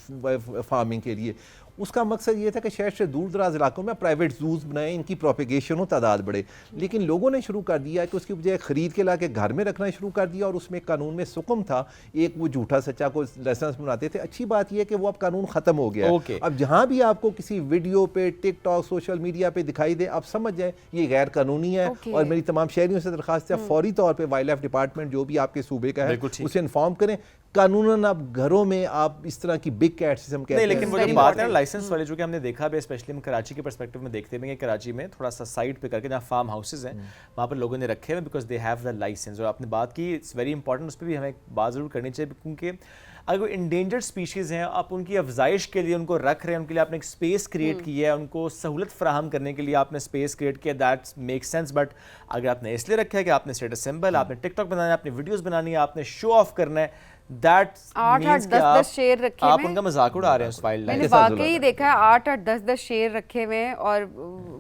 फार्मिंग के लिए उसका मकसद ये था कि शहर से दूर दराज इलाकों में प्राइवेट जूस बनाएं, इनकी प्रोपिगेशन हो, तादाद बढ़े। लेकिन लोगों ने शुरू कर दिया कि उसकी बजाय ख़रीद के ला के घर में रखना शुरू कर दिया, और उसमें कानून में सुकम था, एक वो झूठा सच्चा को लाइसेंस बनाते थे। अच्छी बात यह है कि वो अब कानून ख़त्म हो गया है। Okay. अब जहाँ भी आपको किसी वीडियो पे, टिकटॉक, सोशल मीडिया पे दिखाई दे, आप समझ जाए ये गैर कानूनी है। Okay. और मेरी तमाम शहरियों से दरखास्त है, फौरी तौर पे वाइल्ड लाइफ डिपार्टमेंट जो भी आपके सूबे का है बिल्कुल ठीक। उसे इन्फॉर्म करें। कानूनन आप घरों में आप इस तरह की बिग कैट्स हम कहते नहीं, हैं, लेकिन वो Very जो बात है ना important. लाइसेंस वाले, जो कि हमने देखा है स्पेशली हम कराची के पर्सपेक्टिव में देखते हैं कि कराची में थोड़ा सा साइड पे करके जहाँ फार्म हाउसेज हैं वहाँ पर लोगों ने रखे हुए because they have the licence. और आपने बात की, इट्स वेरी इंपॉर्टेंट, उस पर भी हमें एक बात ज़रूर करनी चाहिए, क्योंकि अगर कोई इंडेंजर्ड स्पीशीज़ हैं, आप उनकी अफजाइश के लिए उनको रख रहे हैं, उनके लिए आपने एक स्पेस क्रिएट की है, उनको सहूलत फराहम करने के लिए आपने स्पेस क्रिएट किया, दैट मेक सेंस। बट अगर आपने इसलिए रखा है कि आपने स्टेटस सिंबल, आपने टिकटॉक बनाना है, आपने वीडियोज़ बनानी है, आपने शो ऑफ करना है, दैट 8-8, 10-10 शेर रखे आप हुए उनका मजाक उड़ा रहे हैं उस वाइल्ड मैंने लाइफ। साथ वाकई जुड़ा देखा है 8-8, 10-10 शेर रखे हुए हैं। और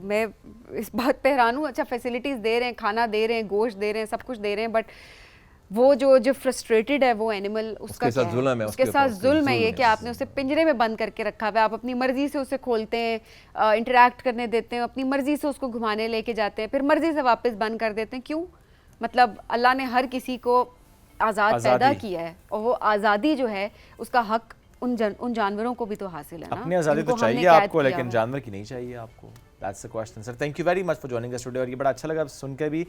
मैं इस बात पे हैरान हूँ। अच्छा, फैसिलिटीज दे रहे हैं, खाना दे रहे हैं, गोश्त दे रहे हैं, सब कुछ दे रहे हैं, बट वो जो फ्रस्ट्रेटेड है वो एनिमल, उसका उसके साथ क्या है? जुल्म है, उसके उसके साथ ऊपर जुल्म है ये जुल्म कि आपने उसे पिंजरे में बंद करके रखा हुआ है। आप अपनी मर्जी से उसे खोलते हैं, इंटरेक्ट करने देते हैं, अपनी मर्जी से उसको घुमाने लेके जाते हैं, फिर मर्जी से वापस बंद कर देते हैं। क्यों? मतलब अल्लाह ने हर किसी को आज़ाद पैदा आज़ादी। किया है, और वो आज़ादी जो है उसका हक उन जानवरों को भी तो हासिल है ना। अपनी आज़ादी तो जिनको हमने चाहिए कैद आपको, किया लेकिन हुआ है। जानवर की नहीं चाहिए आपको। That's the question sir. Thank you very much for joining us today. और ये बड़ा अच्छा लगा सुनकर भी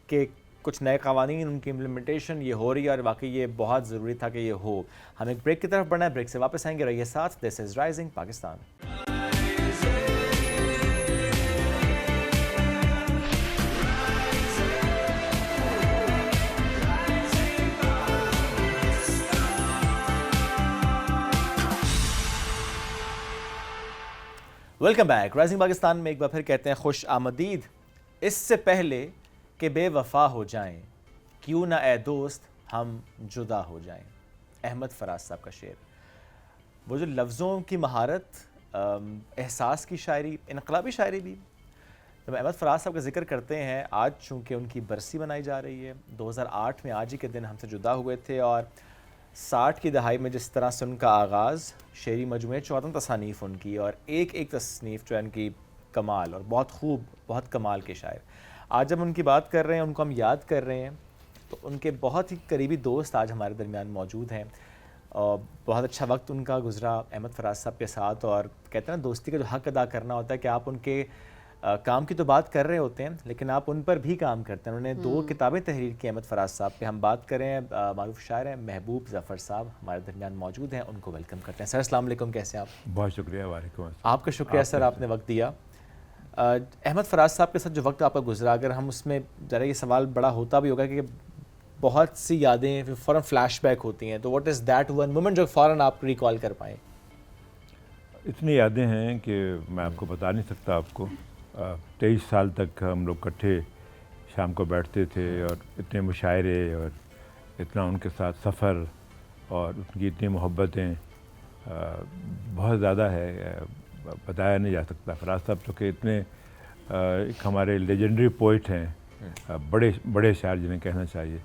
कि कुछ नए कवानीन, उनकी इम्प्लीमेंटेशन ये हो रही है, और वाकई ये बहुत ज़रूरी था कि ये हो। हम एक ब्रेक की तरफ बढ़ना है, ब्रेक से वापस आएंगे, रहिए साथ। This is rising Pakistan. Welcome back. Rising Pakistan में एक बार फिर कहते हैं खुश आमदीद। इससे पहले कि बेवफा हो जाएं, क्यों ना ए दोस्त हम जुदा हो जाएं। अहमद फराज साहब का शेर। वो जो लफ्ज़ों की महारत, एहसास की शायरी, इनकलाबी शायरी भी। जब अहमद फराज साहब का जिक्र करते हैं, आज चूँकि उनकी बरसी मनाई जा रही है, 2008 में आज ही के दिन हमसे जुदा हुए थे, और 60 की दहाई में जिस तरह से उनका आगाज़, शेरी मजमूए 14 तसानीफ़ उनकी, और एक एक तसनीफ़ जो है उनकी कमाल, और बहुत खूब, बहुत कमाल के शायर। आज जब उनकी बात कर रहे हैं, उनको हम याद कर रहे हैं, तो उनके बहुत ही करीबी दोस्त आज हमारे दरमियान मौजूद हैं। और बहुत अच्छा वक्त उनका गुज़रा अहमद फराज साहब के साथ। और कहते हैं ना, दोस्ती का जो हक़ अदा करना होता है कि आप उनके काम की तो बात कर रहे होते हैं, लेकिन आप उन पर भी काम करते हैं। उन्होंने 2 किताबें तहरीर की अहमद फराज साहब पे। हम बात करें, मारूफ शायर हैं महबूब ज़फ़र साहब हमारे दरमियान मौजूद हैं, उनको वेलकम करते हैं। सर अस्सलाम वालेकुम, कैसे हैं आप? बहुत शुक्रिया। वालेकुम अस्सलाम। आपका शुक्रिया सर, आपने वक्त दिया। अहमद फराज साहब के साथ जो वक्त आपका गुजरा, अगर हम उसमें ज़रा, ये सवाल बड़ा होता भी होगा कि बहुत सी यादें फ़ौरन फ्लैशबैक होती हैं, तो what is that one moment जो फ़ौरन आप रिकॉल कर पाएँ? इतनी यादें हैं कि मैं आपको बता नहीं सकता। आपको 23 साल तक हम लोग इकट्ठे शाम को बैठते थे, और इतने मुशायरे और इतना उनके साथ सफ़र और उनकी इतनी मोहब्बतें बहुत ज़्यादा है, बताया नहीं जा सकता। फराज साहब तो के इतने एक हमारे लेजेंडरी पोइट हैं, बड़े बड़े शायर जिन्हें कहना चाहिए,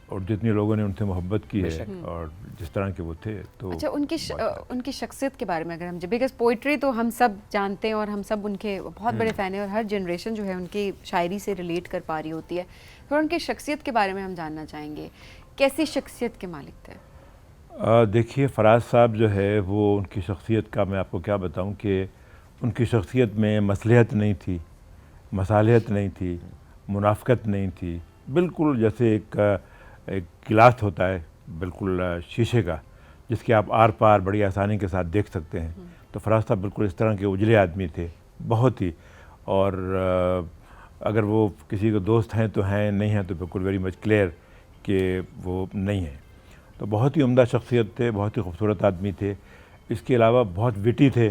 और जितने लोगों ने उनसे मोहब्बत की है और जिस तरह के वो थे। तो अच्छा, उनकी शख्सियत के बारे में अगर हम, बिकॉज पोइट्री तो हम सब जानते हैं और हम सब उनके बहुत बड़े फ़ैन हैं, और हर जनरेशन जो है उनकी शायरी से रिलेट कर पा रही होती है। थोड़ा उनकी शख्सियत के बारे में हम जानना चाहेंगे कैसी शख्सियत के मालिक थे? देखिए फराज साहब जो है वो, उनकी शख्सियत का मैं आपको क्या बताऊं कि उनकी शख्सियत में मसलहत नहीं थी, मसालियत नहीं थी, मुनाफ़क़त नहीं थी। बिल्कुल जैसे एक गिलास होता है बिल्कुल शीशे का, जिसके आप आर पार बड़ी आसानी के साथ देख सकते हैं। तो फराज साहब बिल्कुल इस तरह के उजले आदमी थे, बहुत ही। और अगर वो किसी के दोस्त हैं तो हैं, नहीं हैं तो बिल्कुल वेरी मच क्लियर कि वो नहीं है। तो बहुत ही उम्दा शख्सियत थे, बहुत ही खूबसूरत आदमी थे। इसके अलावा बहुत विटी थे।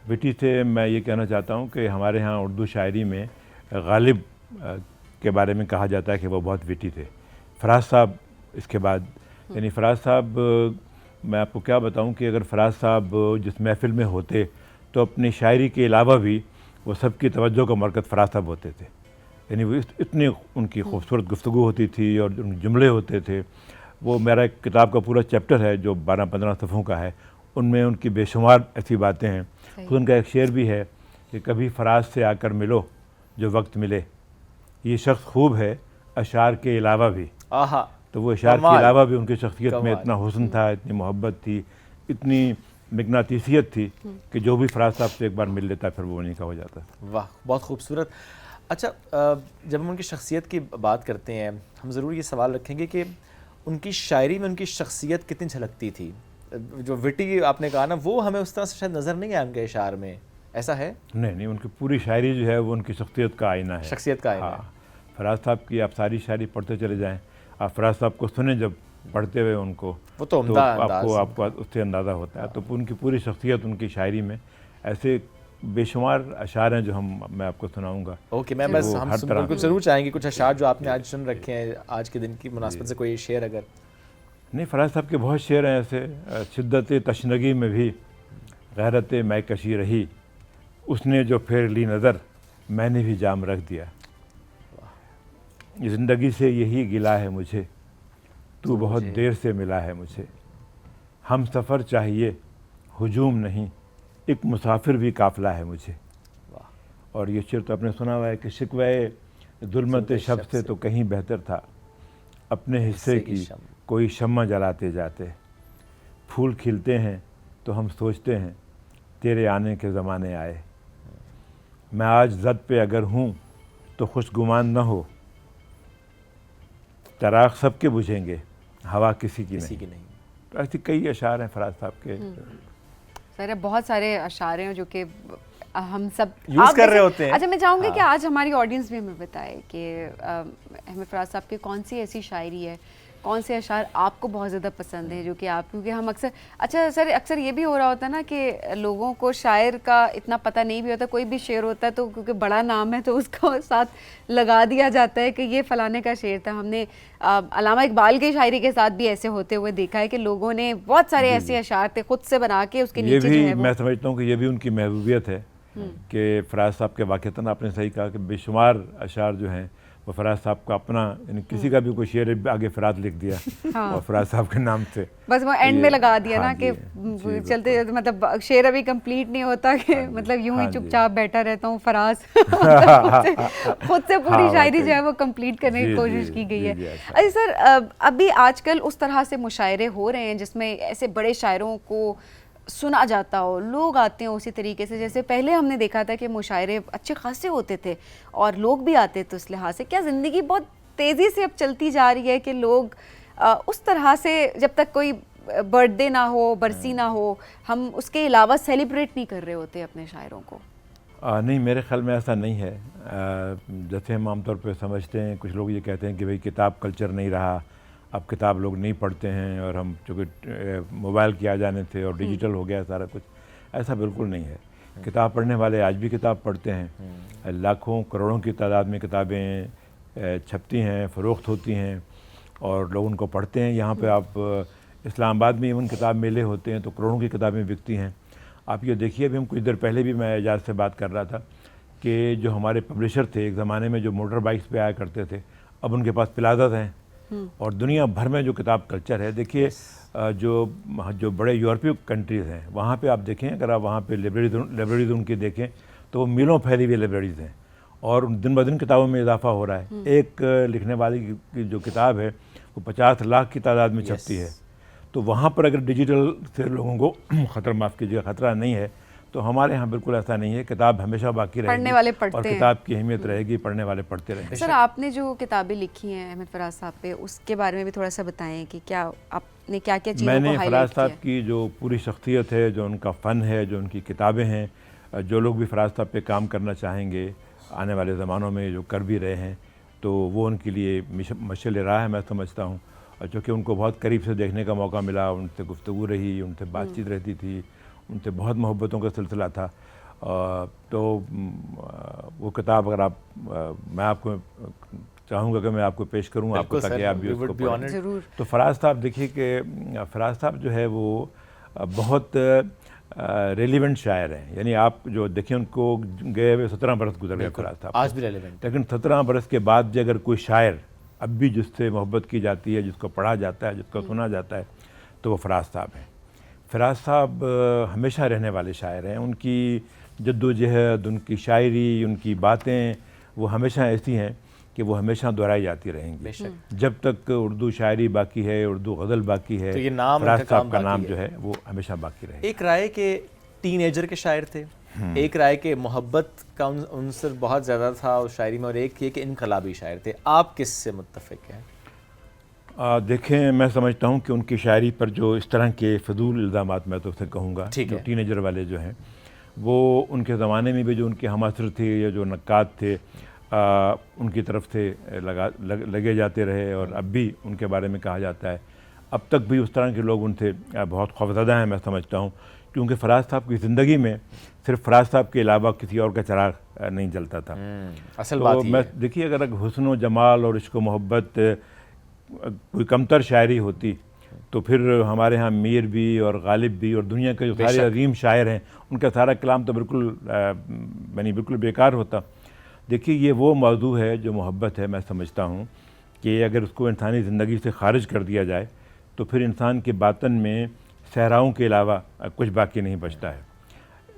विटी थे, मैं ये कहना चाहता हूँ कि हमारे यहाँ उर्दू शायरी में गालिब के बारे में कहा जाता है कि वो बहुत विटी थे। फराज साहब इसके बाद, यानी फराज साहब, मैं आपको क्या बताऊँ कि अगर फराज साहब जिस महफ़िल में होते तो अपनी शायरी के अलावा भी वो सबकी तवज्जो का मरकज़ फराज साहब होते थे। यानी वो इतनी उनकी खूबसूरत गुफ्तगू होती थी और उनके जुमले होते थे। वो मेरा एक किताब का पूरा चैप्टर है जो 12-15 सफ़ों का है, उनमें उनकी बेशुमार ऐसी बातें हैं। खुद उनका एक शेर भी है कि कभी फराज से आकर मिलो जो वक्त मिले, ये शख्स खूब है अशार के अलावा भी। आहा, तो वो अशार के अलावा भी उनकी शख्सियत में इतना हुस्न था, इतनी मोहब्बत थी, इतनी मगनातीसियत थी कि जो भी फराज साहब से एक बार मिल लेता फिर वो उन्हीं का हो जाता। वाह, बहुत खूबसूरत। अच्छा, जब हम उनकी शख्सियत की बात करते हैं, हम ज़रूर ये सवाल रखेंगे कि उनकी शायरी में उनकी शख्सियत कितनी झलकती थी। जो विटी आपने कहा ना, वो हमें उस तरह से शायद नज़र नहीं आया उनके इशार में, ऐसा है? नहीं, उनकी पूरी शायरी जो है वो उनकी शख्सियत का आईना है, शख्सियत का आईना है। हाँ, फराज साहब की आप सारी शायरी पढ़ते चले जाएं, आप फराज साहब को सुने जब पढ़ते हुए उनको, वो तो आपको उससे अंदाज़ा होता है। तो उनकी पूरी शख्सियत उनकी शायरी में ऐसे बेशुमार अशार हैं जो मैं आपको सुनाऊंगा। ओके, मैं बस हम बिल्कुल ज़रूर चाहेंगे कुछ अशार जो आपने आज सुन रखे हैं आज के दिन की मुनासबत से, कोई शेर अगर। नहीं, फराज साहब के बहुत शेर हैं ऐसे। शिद्दत तशनगी में भी गैरत मैं कशी रही, उसने जो फेर ली नज़र मैंने भी जाम रख दिया। ज़िंदगी से यही गिला है मुझे, तू बहुत देर से मिला है मुझे। हम सफ़र चाहिए हुजूम नहीं, एक मुसाफिर भी काफ़िला है मुझे। और ये शेर तो आपने सुना हुआ है कि शिकवे जुल्मत शब से तो कहीं बेहतर था, अपने हिस्से की कोई शम्मा जलाते जाते। फूल खिलते हैं तो हम सोचते हैं तेरे आने के ज़माने आए। मैं आज ज़द पे अगर हूँ तो खुशगुमान न हो, चराग सबके बुझेंगे हवा किसी की नहीं। तो ऐसी कई अशार हैं फराज साहब के। सर, बहुत सारे अशारे हैं जो कि हम सब यूज़ कर रहे होते हैं। अच्छा, मैं चाहूँगी कि आज हमारी ऑडियंस भी हमें बताए कि अहमद फराज साहब की कौन सी ऐसी शायरी है, कौन से अशार आपको बहुत ज़्यादा पसंद है, जो कि आप, क्योंकि हम अक्सर, अच्छा सर, अक्सर ये भी हो रहा होता है ना कि लोगों को शायर का इतना पता नहीं भी होता। कोई भी शेर होता है तो क्योंकि बड़ा नाम है तो उसको साथ लगा दिया जाता है कि ये फ़लाने का शेर था। हमने अल्लामा इकबाल की शायरी के साथ भी ऐसे होते हुए देखा है कि लोगों ने बहुत सारे ऐसे अशार थे खुद से बना के उसके नीचे जो है वो, मैं समझता हूँ कि ये भी उनकी महबूबियत है कि फराज साहब के वाक़तन आपने सही कहा कि बेशुमार अशार जो हैं वो फराज साहब का अपना, यानी किसी का भी कोई शेर आगे फराज लिख दिया हाँ। और फराज साहब के नाम से बस वो एंड में लगा दिया हाँ ना कि चलते चलते, मतलब शेर अभी कंप्लीट नहीं होता कि मतलब यूं ही चुपचाप बैठा रहता हूँ फराज। खुद से पूरी शायरी जो है वो कंप्लीट करने की कोशिश की गई है। अच्छा सर, अभी आजकल उस तरह से मुशायरे हो रहे हैं जिसमें ऐसे बड़े शायरों को सुना जाता हो, लोग आते हैं उसी तरीके से जैसे पहले हमने देखा था कि मुशायरे अच्छे खासे होते थे और लोग भी आते थे उस लिहाज से। क्या ज़िंदगी बहुत तेज़ी से अब चलती जा रही है कि लोग उस तरह से, जब तक कोई बर्थडे ना हो, बरसी ना हो, हम उसके अलावा सेलिब्रेट नहीं कर रहे होते अपने शायरों को? नहीं, मेरे ख्याल में ऐसा नहीं है। जैसे हम आमतौर पर समझते हैं, कुछ लोग ये कहते हैं कि भाई किताब कल्चर नहीं रहा, अब किताब लोग नहीं पढ़ते हैं, और हम चूँकि मोबाइल के आ जाने थे और डिजिटल हो गया सारा कुछ, ऐसा बिल्कुल नहीं है। किताब पढ़ने वाले आज भी किताब पढ़ते हैं। लाखों करोड़ों की तादाद में किताबें छपती हैं, फ़रोख्त होती हैं और लोग उनको पढ़ते हैं। यहाँ पे आप इस्लामाबाद में इवन किताब मेले होते हैं तो करोड़ों की किताबें बिकती हैं। आप ये देखिए, अभी हम कुछ देर पहले भी मैं एजाज से बात कर रहा था कि जो हमारे पब्लिशर थे एक ज़माने में जो मोटर बाइक्स पे आया करते थे, अब उनके पास प्लाज़ाज हैं और दुनिया भर में जो किताब कल्चर है, देखिए जो बड़े यूरोपीय कंट्रीज़ हैं वहाँ पे आप देखें, अगर आप वहाँ पे लाइब्रेरीज उनकी देखें तो वो मीलों फैली हुई लाइब्रेरीज़ हैं और दिन ब दिन किताबों में इजाफा हो रहा है। एक लिखने वाले की जो किताब है वो 50 लाख की तादाद में छपती है। तो वहाँ पर अगर डिजिटल से लोगों को खतरा, माफ़ कीजिएगा, खतरा नहीं है, तो हमारे यहाँ बिल्कुल ऐसा नहीं है। किताब हमेशा बाकी रहेगी, पढ़ने वाले पढ़ते और हैं। किताब की अहमियत रहेगी, पढ़ने वाले पढ़ते रहेंगे। सर, आपने जो किताबें लिखी हैं अहमद फराज साहब पे, उसके बारे में भी थोड़ा सा बताएं कि क्या आपने क्या क्या चीज़ों को मैंने हाईलाइट फराज किया साहब की जो पूरी शख्सियत है, जो उनका फ़न है, जो उनकी किताबें हैं, जो लोग भी फराज साहब पे काम करना चाहेंगे आने वाले ज़मानों में, जो कर भी रहे हैं, तो वो उनके लिए मशअल राह है, मैं समझता हूँ। और चूँकि उनको बहुत करीब से देखने का मौका मिला, उनसे गुफ्तगू रही, उनसे बातचीत रहती थी, उनसे बहुत मोहब्बतों का सिलसिला था। तो वो किताब अगर आप, मैं आपको चाहूँगा कि मैं आपको पेश करूँ आपको, ताकि आप भी उसको पढ़ें। ज़रूर। तो फराज साहब, देखिए कि फराज साहब जो है वो बहुत रेलिवेंट शायर हैं। यानी आप जो देखिए, उनको गए हुए 17 बरस गुजर गए फराज साहब, आज भी रेलेवेंट। लेकिन 17 बरस के बाद भी अगर कोई शायर अब भी जिससे मोहब्बत की जाती है, जिसको पढ़ा जाता है, जिसको सुना जाता है, तो वो फराज साहब हैं। फराज साहब हमेशा रहने वाले शायर हैं। उनकी जद्दोजहद, उनकी शायरी, उनकी बातें वो हमेशा ऐसी हैं कि वो हमेशा दोहराई जाती रहेंगी। जब तक उर्दू शायरी बाकी है, उर्दू गज़ल बाकी है, तो ये नाम, फराज उनका साहब काम का बाकी नाम है। जो है वो हमेशा बाकी रहेगा। एक राय के टीनेजर के शायर थे, एक राय के मोहब्बत का उनसर बहुत ज़्यादा था उस शायरी में, और एक ये कि इनकलाबी शायर थे। आप किस से मुत्तफ़िक हैं? देखें, मैं समझता हूँ कि उनकी शायरी पर जो इस तरह के फजूल इल्ज़ामात, मैं तो उसे कहूँगा, ठीक जो है। टीनेजर वाले जो हैं, वो उनके ज़माने में भी जो उनके हमअसर थे या जो नक्काद थे, उनकी तरफ से लगे जाते रहे, और अब भी उनके बारे में कहा जाता है। अब तक भी उस तरह के लोग उनसे बहुत खौफज़दा हैं, मैं समझता हूँ, क्योंकि फराज साहब की ज़िंदगी में सिर्फ फराज साहब के अलावा किसी और का चिराग नहीं जलता था। असल तो बात ये मैं है। देखिए, अगर हुस्न व जमाल और इश्क व मोहब्बत कोई कमतर शायरी होती, तो फिर हमारे यहाँ मीर भी और गालिब भी और दुनिया के जो सारे अजीम शायर हैं, उनका सारा कलाम तो बिल्कुल यानी बिल्कुल बेकार होता। देखिए, ये वो मौजू है जो मोहब्बत है। मैं समझता हूँ कि अगर उसको इंसानी ज़िंदगी से ख़ारिज कर दिया जाए, तो फिर इंसान के बातन में सहराओं के अलावा कुछ बाकी नहीं बचता है।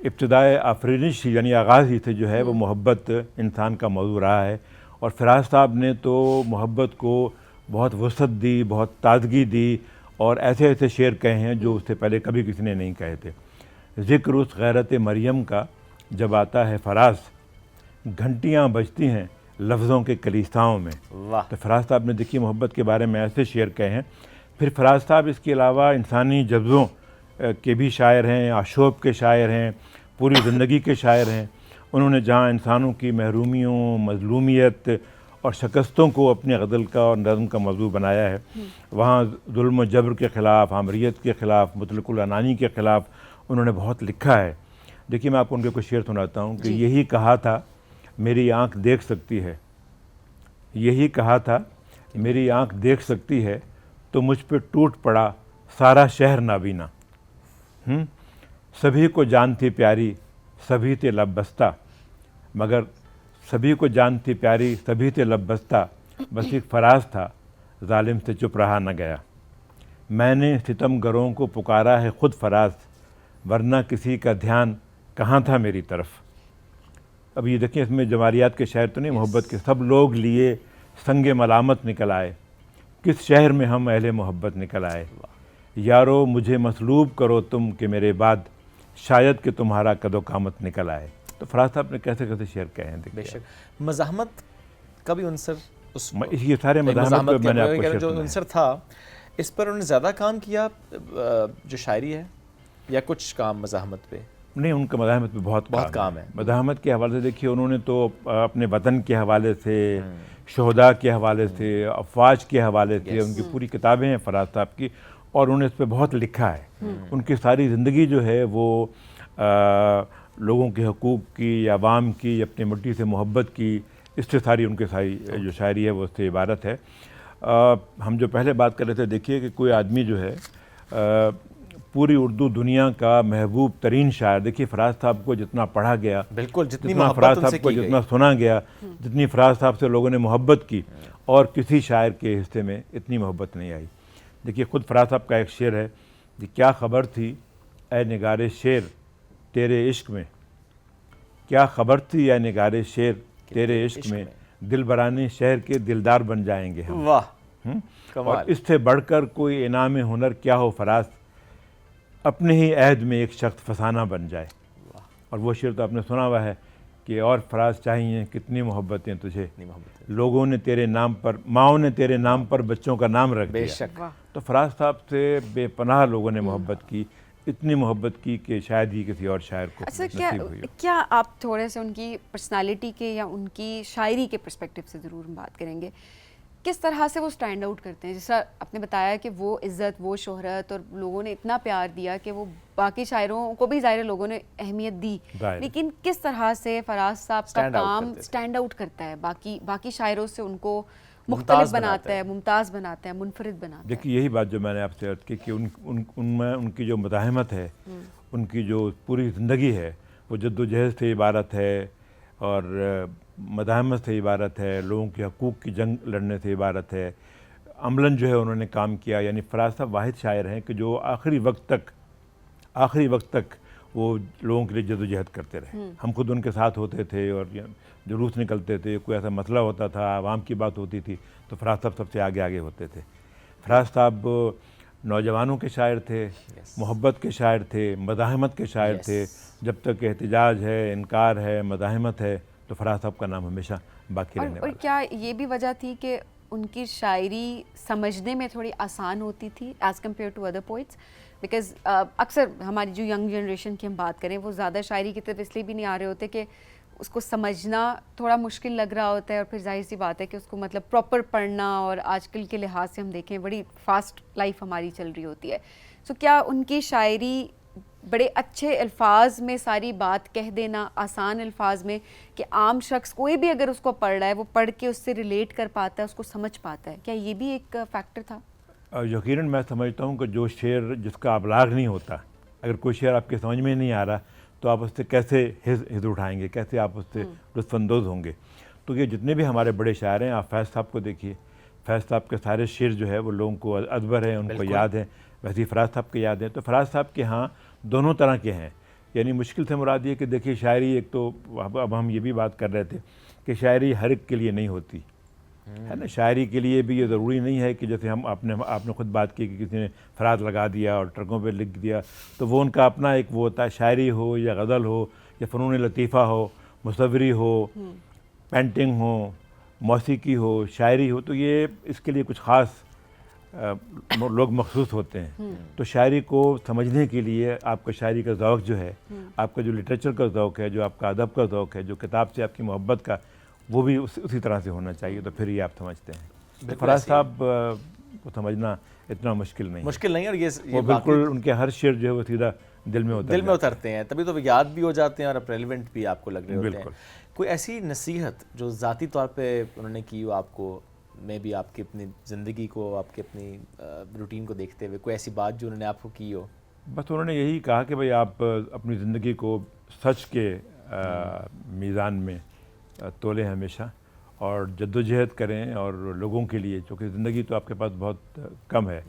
इब्तिदाए आफरीनिश यानी आगाज़ ही से जो है वो मोहब्बत इंसान का मौजू रहा है, और फराज साहब ने तो मोहब्बत को बहुत वसअत दी, बहुत ताजगी दी, और ऐसे ऐसे शेर कहे हैं जो उससे पहले कभी किसी ने नहीं कहे थे। ज़िक्र उस गैरत मरियम का जब आता है फराज, घंटियाँ बजती हैं लफ्ज़ों के कलीसाओं में। वाह। तो फराज साहब ने देखिए मोहब्बत के बारे में ऐसे शेर कहे हैं। फिर फराज साहब इसके अलावा इंसानी जज्बों के भी शायर हैं, आशोब के शायर हैं, पूरी ज़िंदगी के शायर हैं। उन्होंने जहाँ इंसानों की महरूमियों, मजलूमियत और शिकस्तों को अपने गज़ल का और नज़्म का मौजू बनाया है, वहाँ जुल्म जबर के ख़िलाफ़, आमरियत के ख़िलाफ़, मुतलकुल अनानी के ख़िलाफ़ उन्होंने बहुत लिखा है। देखिए, मैं आपको उनके कुछ शेर सुनाता हूँ कि यही कहा था मेरी आँख देख सकती है, यही कहा था मेरी आँख देख सकती है, तो मुझ पे टूट पड़ा सारा शहर नाबीना। सभी को जान थी प्यारी, सभी थे लब बस्ता, मगर सभी को जान थी प्यारी, सभी थे लब बस्ता, बस एक फराज था जालिम से चुप रहा न गया। मैंने सितमगरों को पुकारा है खुद फराज, वरना किसी का ध्यान कहाँ था मेरी तरफ। अब ये देखिए, इसमें जमारियात के शायर तो नहीं, मोहब्बत के। सब लोग लिए संगे मलामत निकल आए, किस शहर में हम अहले मोहब्बत निकल आए। यारो मुझे मसलूब करो तुम कि मेरे बाद, शायद कि तुम्हारा कदो कामत निकल आए। तो फराज साहब ने कैसे कैसे शेर कहे हैं। देखिए, बेशक मज़ाहमत का भी उनसर, उस ये सारे मज़ाहमत पे मैंने आपको शेर जो सुनाए। उनसर था, इस पर उन्होंने ज़्यादा काम किया जो शायरी है, या कुछ काम मज़ाहमत पे? नहीं, उनका मज़ाहमत पे बहुत काम है। मज़ाहमत के हवाले से देखिए, उन्होंने तो अपने वतन के हवाले से, शोहदा के हवाले से, अफवाज के हवाले से, उनकी पूरी किताबें हैं फराज साहब की, और उन्होंने इस पर बहुत लिखा है। उनकी सारी ज़िंदगी जो है वो लोगों के हकूक़ की, आवाम की, अपनी मिट्टी से मोहब्बत की, इससे सारी उनकी सारी जो शायरी है वो उससे इबारत है। हम जो पहले बात कर रहे थे, देखिए कि कोई आदमी जो है पूरी उर्दू दुनिया का महबूब तरीन शायर, देखिए फराज साहब को जितना पढ़ा गया, बिल्कुल, जितनी जितना मोहब्बत फराज उनसे साहब को की गई। जितना सुना गया, जितनी फराज साहब से लोगों ने मोहब्बत की, और किसी शायर के हिस्से में इतनी मोहब्बत नहीं आई। देखिए, खुद फराज साहब का एक शेर है कि क्या खबर थी ए निगारे शेर तेरे इश्क में, क्या खबर थी ए निगारे शेर तेरे इश्क में, दिल बरानी शहर के दिलदार बन जाएंगे हम। वाह, कमाल। और इससे बढ़कर कोई इनाम हुनर क्या हो फराज, अपने ही अहद में एक शख्स फसाना बन जाए। और वो शेर तो आपने सुना हुआ है कि और फराज चाहिए कितनी मोहब्बतें तुझे, लोगों ने तेरे नाम पर, माओ ने तेरे नाम पर बच्चों का नाम रख दिया। बेशक। तो फराज साहब से बेपनाह लोगों ने मोहब्बत की, इतनी मोहब्बत की कि शायद ही किसी और शायर को अच्छा, नसीब हुई हो। क्या आप थोड़े से उनकी पर्सनालिटी के या उनकी शायरी के पर्सपेक्टिव से ज़रूर हम बात करेंगे, किस तरह से वो स्टैंड आउट करते हैं? जैसा आपने बताया कि वो इज़्ज़त, वो शोहरत और लोगों ने इतना प्यार दिया कि वो बाकी शायरों को भी ज़ाहिर लोगों ने अहमियत दी, लेकिन किस तरह से फराज साहब का काम स्टैंड आउट करता है, बाकी शायरों से उनको मुख्तलिफ बनाता है, मुमताज़ बनाता है, मुनफरिद बनाता है? देखिए यही बात जो मैंने आपसे अर्ज़ की कि उनमें उनकी जो मज़ाहमत है, उनकी जो पूरी ज़िंदगी है वो जद्दोजहद से इबारत है और मज़ाहमत से इबारत है, लोगों के हकूक़ की जंग लड़ने से इबारत है। अमलन जो है उन्होंने काम किया, यानी फराज साहब वाहिद शायर हैं कि जो आखिरी वक्त तक वो लोगों के लिए जद्दोजहद करते रहे। हम खुद उनके साथ होते थे और जुलूस निकलते थे, कोई ऐसा मसला होता था, आवाम की बात होती थी तो फराज साहब सबसे आगे होते थे। फराज साहब नौजवानों के शायर थे, मोहब्बत के शायर थे, मज़ाहमत के शायर थे। जब तक एहतिजाज है, इनकार है, मज़ाहमत है, तो फराज साहब का नाम हमेशा बाकी रहने वाला है। और क्या ये भी वजह थी कि उनकी शायरी समझने में थोड़ी आसान होती थी as compared to other poets? Because अक्सर हमारी जो यंग जनरेशन की हम बात करें, वो ज़्यादा शायरी की तरफ इसलिए भी नहीं आ रहे होते कि उसको समझना थोड़ा मुश्किल लग रहा होता है, और फिर जाहिर सी बात है कि उसको मतलब प्रॉपर पढ़ना, और आजकल के लिहाज से हम देखें बड़ी फास्ट लाइफ हमारी चल रही होती है। सो क्या उनकी शायरी बड़े अच्छे अल्फाज में सारी बात कह देना, आसान अल्फाज में, कि आम शख्स कोई भी अगर उसको पढ़ रहा है वो पढ़ के उससे रिलेट कर पाता है, उसको समझ पाता है, क्या ये भी एक फैक्टर था? यकीनन मैं समझता हूँ कि जो शेर जिसका अबलाग नहीं होता, अगर कोई शेर आपके समझ में नहीं आ रहा तो आप उससे कैसे हिज़ उठाएंगे, कैसे आप उससे लुत्फ़अंदोज़ होंगे। तो ये जितने भी हमारे बड़े शायर हैं, आप फैज़ साहब को देखिए, फैज़ साहब के सारे शेर जो है वो लोगों को अदबर है, उनको याद है, वैसे ही फराज साहब के याद है। तो फराज साहब के यहाँ दोनों तरह के हैं। यानी मुश्किल से मुराद ये कि देखिए शायरी एक तो अब हम ये भी बात कर रहे थे कि शायरी हर एक के लिए नहीं होती है ना। शायरी के लिए भी ये ज़रूरी नहीं है कि जैसे आपने खुद बात की कि किसी ने फराज लगा दिया और ट्रकों पे लिख दिया तो वो उनका अपना एक वो होता है। शायरी हो या गज़ल हो या फ़नून लतीफ़ा हो, मुसव्वरी हो, पेंटिंग हो, मौसीकी हो, शायरी हो, तो ये इसके लिए कुछ ख़ास लोग मखसूस होते हैं। तो शायरी को समझने के लिए आपका शायरी का ज़ौक़ जो है, आपका जो लिटरेचर का ज़ौक़ है, जो आपका अदब का ज़ौक़ है, जो किताब से आपकी मोहब्बत का, वो भी उसी तरह से होना चाहिए, तो फिर ही आप समझते हैं। तो फराज साहब को समझना इतना मुश्किल नहीं है। और ये बिल्कुल उनके हर शेर जो है वो सीधा दिल में उतरते हैं, तभी तो याद भी हो जाते हैं और रेलेवेंट भी आपको लग रहे होते हैं। कोई ऐसी नसीहत जो ज़ाती तौर पे उन्होंने की हो आपको, में भी आपकी अपनी ज़िंदगी को, आपकी अपनी रूटीन को देखते हुए, कोई ऐसी बात जो उन्होंने आपको की हो? बस उन्होंने यही कहा कि भाई आप अपनी ज़िंदगी को सच के मीज़ान में तोलें हमेशा, और जद्दोजहद करें और लोगों के लिए, क्योंकि ज़िंदगी तो आपके पास बहुत कम है।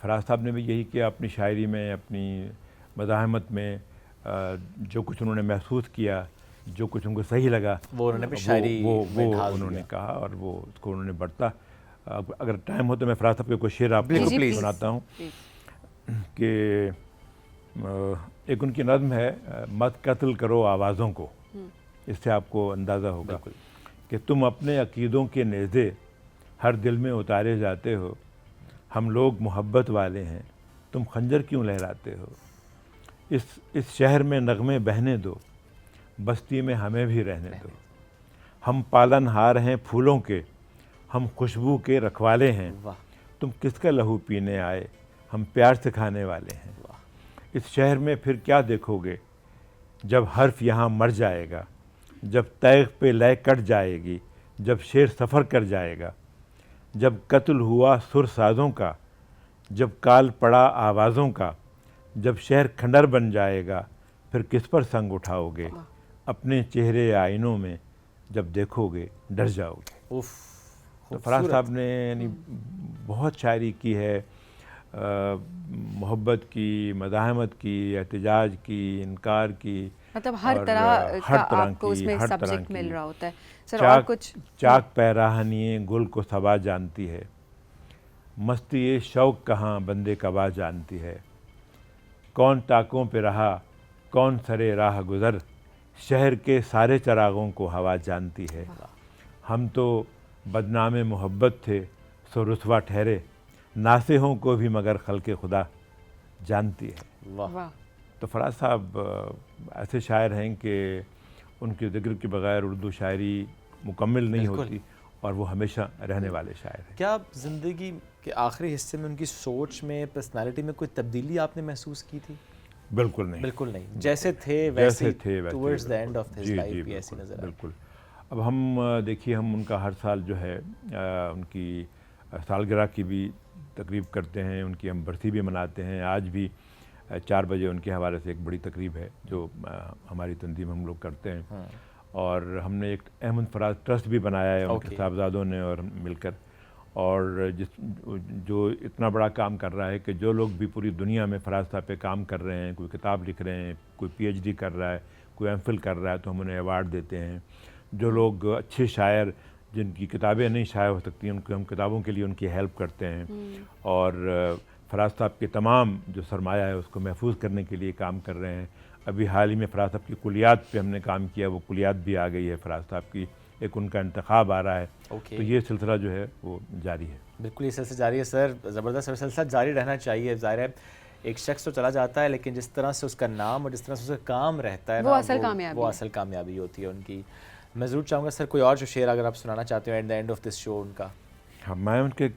फराज साहब ने भी यही किया अपनी शायरी में, अपनी मज़ाहमत में, जो कुछ उन्होंने महसूस किया, जो कुछ उनको सही लगा, वो उन्होंने शायरी वो उन्होंने कहा और वो उसको उन्होंने बढ़ता। अगर टाइम हो तो मैं फराज साहब के कुछ शेर आपको सुनाता हूँ कि एक उनकी नज़्म है, मत कत्ल करो आवाज़ों को। इससे आपको अंदाज़ा होगा कि तुम अपने अकीदों के नेज़े हर दिल में उतारे जाते हो, हम लोग मोहब्बत वाले हैं, तुम खंजर क्यों लहराते हो। इस शहर में नगमे बहने दो, बस्ती में हमें भी रहने दो। हम पालनहार हैं फूलों के, हम खुशबू के रखवाले हैं, तुम किसका लहू पीने आए, हम प्यार से खाने वाले हैं। इस शहर में फिर क्या देखोगे, जब हर्फ यहाँ मर जाएगा, जब तैग पे लय कट जाएगी, जब शेर सफ़र कर जाएगा, जब कत्ल हुआ सुर साज़ों का, जब काल पड़ा आवाज़ों का, जब शहर खंडर बन जाएगा, फिर किस पर संग उठाओगे, अपने चेहरे आईनों में जब देखोगे डर जाओगे। तो फराज साहब ने यानी बहुत शायरी की है, मोहब्बत की, मज़ाहमत की, एहतिजाज की, इनकार की, मतलब हर तरह का आपको उसमें सब्जेक्ट मिल रहा होता है। सर और कुछ? चाक पैराहनिए गुल को सबा जानती है, मस्ती ये शौक़ कहाँ बंदे कबा जानती है। कौन ताकों पे रहा कौन सरे राह गुज़र, शहर के सारे चरागों को हवा जानती है। हम तो बदनामे मोहब्बत थे सो रुसवा ठहरे, नासिहों को भी मगर खल्क़े खुदा जानती है। वाह। तो फराज साहब ऐसे शायर हैं कि उनके ज़िक्र के बगैर उर्दू शायरी मुकम्मल नहीं होती, और वो हमेशा रहने वाले शायर हैं। क्या ज़िंदगी के आखिरी हिस्से में उनकी सोच में, पर्सनालिटी में कोई तब्दीली आपने महसूस की थी? बिल्कुल नहीं, बिल्कुल नहीं, जैसे थे वैसे टुवर्ड्स द वैसे। एंड ऑफ हिज जी, लाइफ जी, भी ऐसी बिल्कुल, नजर आई। बिल्कुल। अब हम देखिए, हम उनका हर साल जो है उनकी सालगिरह की भी तकरीब करते हैं, उनकी हम बरसी भी मनाते हैं। आज भी 4 बजे उनके हवाले से एक बड़ी तकरीब है जो हमारी तंजीम हम लोग करते हैं, और हमने एक अहमद फराज ट्रस्ट भी बनाया है उनके साहबजादों ने और मिलकर, और जो इतना बड़ा काम कर रहा है कि जो लोग भी पूरी दुनिया में फराज साहब पे काम कर रहे हैं, कोई किताब लिख रहे हैं, कोई PhD कर रहा है, कोई MPhil कर रहा है, तो हम उन्हें अवार्ड देते हैं। जो लोग अच्छे शायर जिनकी किताबें नहीं शाया हो सकती, उनको हम किताबों के लिए उनकी हेल्प करते हैं, और फराज साहब के तमाम जो सरमाया है उसको महफूज करने के लिए काम कर रहे हैं। अभी हाल ही में फराज साहब की कुलियात पे हमने काम किया, वो कुलियात भी आ गई है फराज साहब की, एक उनका इंतखाब आ रहा है। तो ये सिलसिला जो है वो जारी है। बिल्कुल, ये सिलसिला जारी है सर, ज़बरदस्त सिलसिला जारी रहना चाहिए। ज़ाहिर है एक शख्स तो चला जाता है, लेकिन जिस तरह से उसका नाम और जिस तरह से उसका काम रहता है वो ना, असल कामयाबी होती है उनकी। मैं ज़रूर चाहूँगा सर कोई और जो शेर अगर आप सुनाना चाहते हो at the end of this show उनका। हाँ, मैं उनके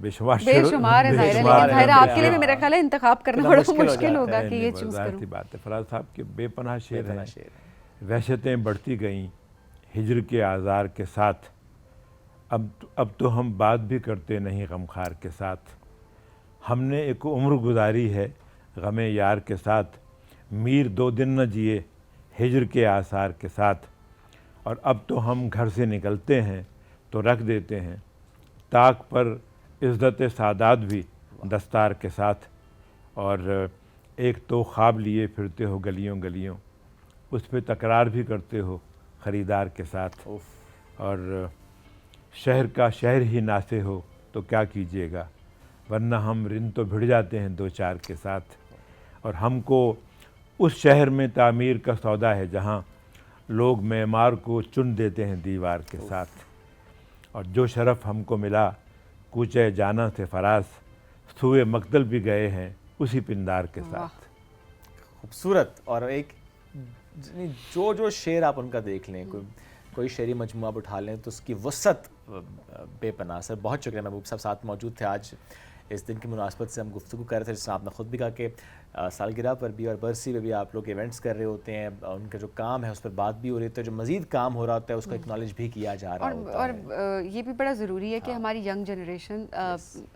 बेशुमार है, ज़ाहिर है आपके लिए भी मेरा ख्याल है इंतखाब करना बड़ा मुश्किल होगा कि ये चूज़ करूं। सी बात है, फराज साहब के बेपनाह शेर हैं। वहशतें बढ़ती गईं हिजर के आज़ार के साथ, अब तो हम बात भी करते नहीं गमखार के साथ। हमने एक उम्र गुजारी है गमे यार के साथ, मीर 2 दिन न जिए हिजर के आसार के साथ। और अब तो हम घर से निकलते हैं तो रख देते हैं ताक पर इज़्ज़त सादात भी दस्तार के साथ। और एक तो ख्वाब लिए फिरते हो गलियों गलियों, उस पे तकरार भी करते हो ख़रीदार के साथ। और शहर का शहर ही नासे हो तो क्या कीजिएगा, वरना हम रिन तो भिड़ जाते हैं 2-4 के साथ। और हमको उस शहर में तामीर का सौदा है जहाँ लोग मेमार को चुन देते हैं दीवार के साथ। और जो शरफ़ हमको मिला कूचे जाना से फराज, सुए मकदल भी गए हैं उसी पिंदार के साथ। खूबसूरत। और एक जो शेर आप उनका देख लें, कोई शेरी मजमूआ आप उठा लें तो उसकी वसत बेपनाह। सर बहुत शुक्रिया, महबूब साहब साथ मौजूद थे। आज इस दिन की मुनासबत से हम गुफ्तगू कर रहे थे, जिसमें आपने ख़ुद भी कहा कि सालगिरह पर भी और बरसी में भी आप लोग इवेंट्स कर रहे होते हैं, उनका जो काम है उस पर बात भी हो रही है, तो जो मज़ीद काम हो रहा होता है उसको एक्नॉलेज भी किया जा रहा होता है। और ये भी बड़ा ज़रूरी है कि हमारी यंग जनरेशन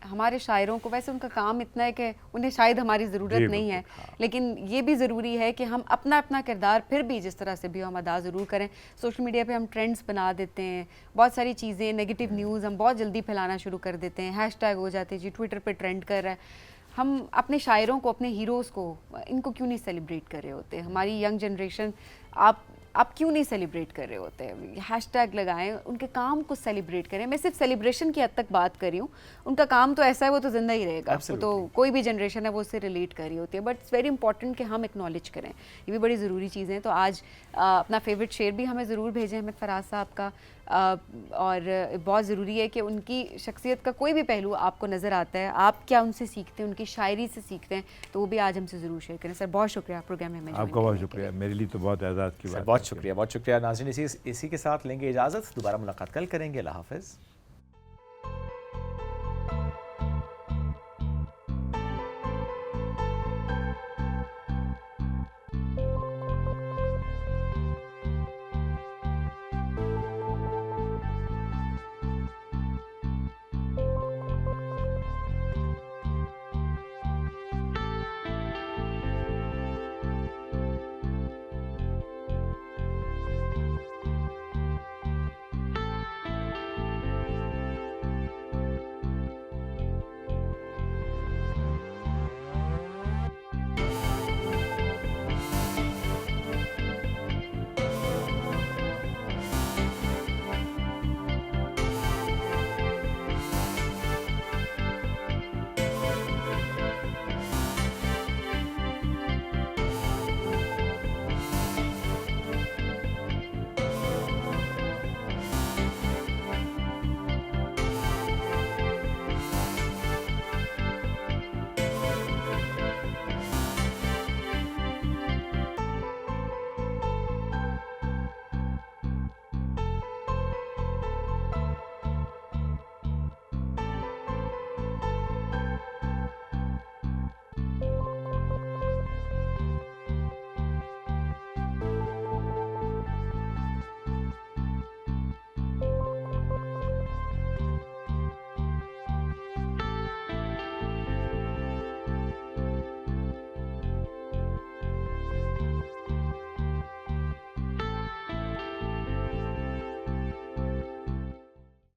हमारे शायरों को, वैसे उनका काम इतना है कि उन्हें शायद हमारी ज़रूरत नहीं है, लेकिन ये भी ज़रूरी है कि हम अपना अपना किरदार फिर भी जिस तरह से भी हम अदा ज़रूर करें। सोशल मीडिया पे हम ट्रेंड्स बना देते हैं, बहुत सारी चीज़ें, नेगेटिव न्यूज़ हम बहुत जल्दी फैलाना शुरू कर देते हैं, हैशटैग हो जाते हैं जी, ट्विटर पे ट्रेंड कर रहा है। हम अपने शायरों को, अपने हीरोज़ को, इनको क्यों नहीं सेलिब्रेट कर रहे होते? हमारी यंग जनरेशन आप क्यों नहीं सेलिब्रेट कर रहे होते? हैशटैग लगाएं, उनके काम को सेलिब्रेट करें। मैं सिर्फ सेलिब्रेशन की हद तक बात कर रही हूँ, उनका काम तो ऐसा है वो तो ज़िंदा ही रहेगा, वो तो कोई भी जनरेशन है वो उससे रिलेट कर रही होती है, बट इट्स वेरी इंपॉर्टेंट कि हम एक्नॉलेज करें, ये भी बड़ी ज़रूरी चीज़ें हैं। तो आज अपना फेवरेट शेर भी हमें ज़रूर भेजें अहमद फराज साहब का, और बहुत ज़रूरी है कि उनकी शख्सियत का कोई भी पहलू आपको नज़र आता है, आप क्या उनसे सीखते हैं, उनकी शायरी से सीखते हैं, तो वो भी आज हमसे ज़रूर शेयर करें। सर बहुत शुक्रिया प्रोग्राम में आपका बहुत शुक्रिया, मेरे लिए तो बहुत एजाज़ की बात। बहुत शुक्रिया, बहुत शुक्रिया। नाज़रीन, इसी के साथ लेंगे इजाज़त, दोबारा मुलाकात कल करेंगे। अल्लाह हाफ़िज़।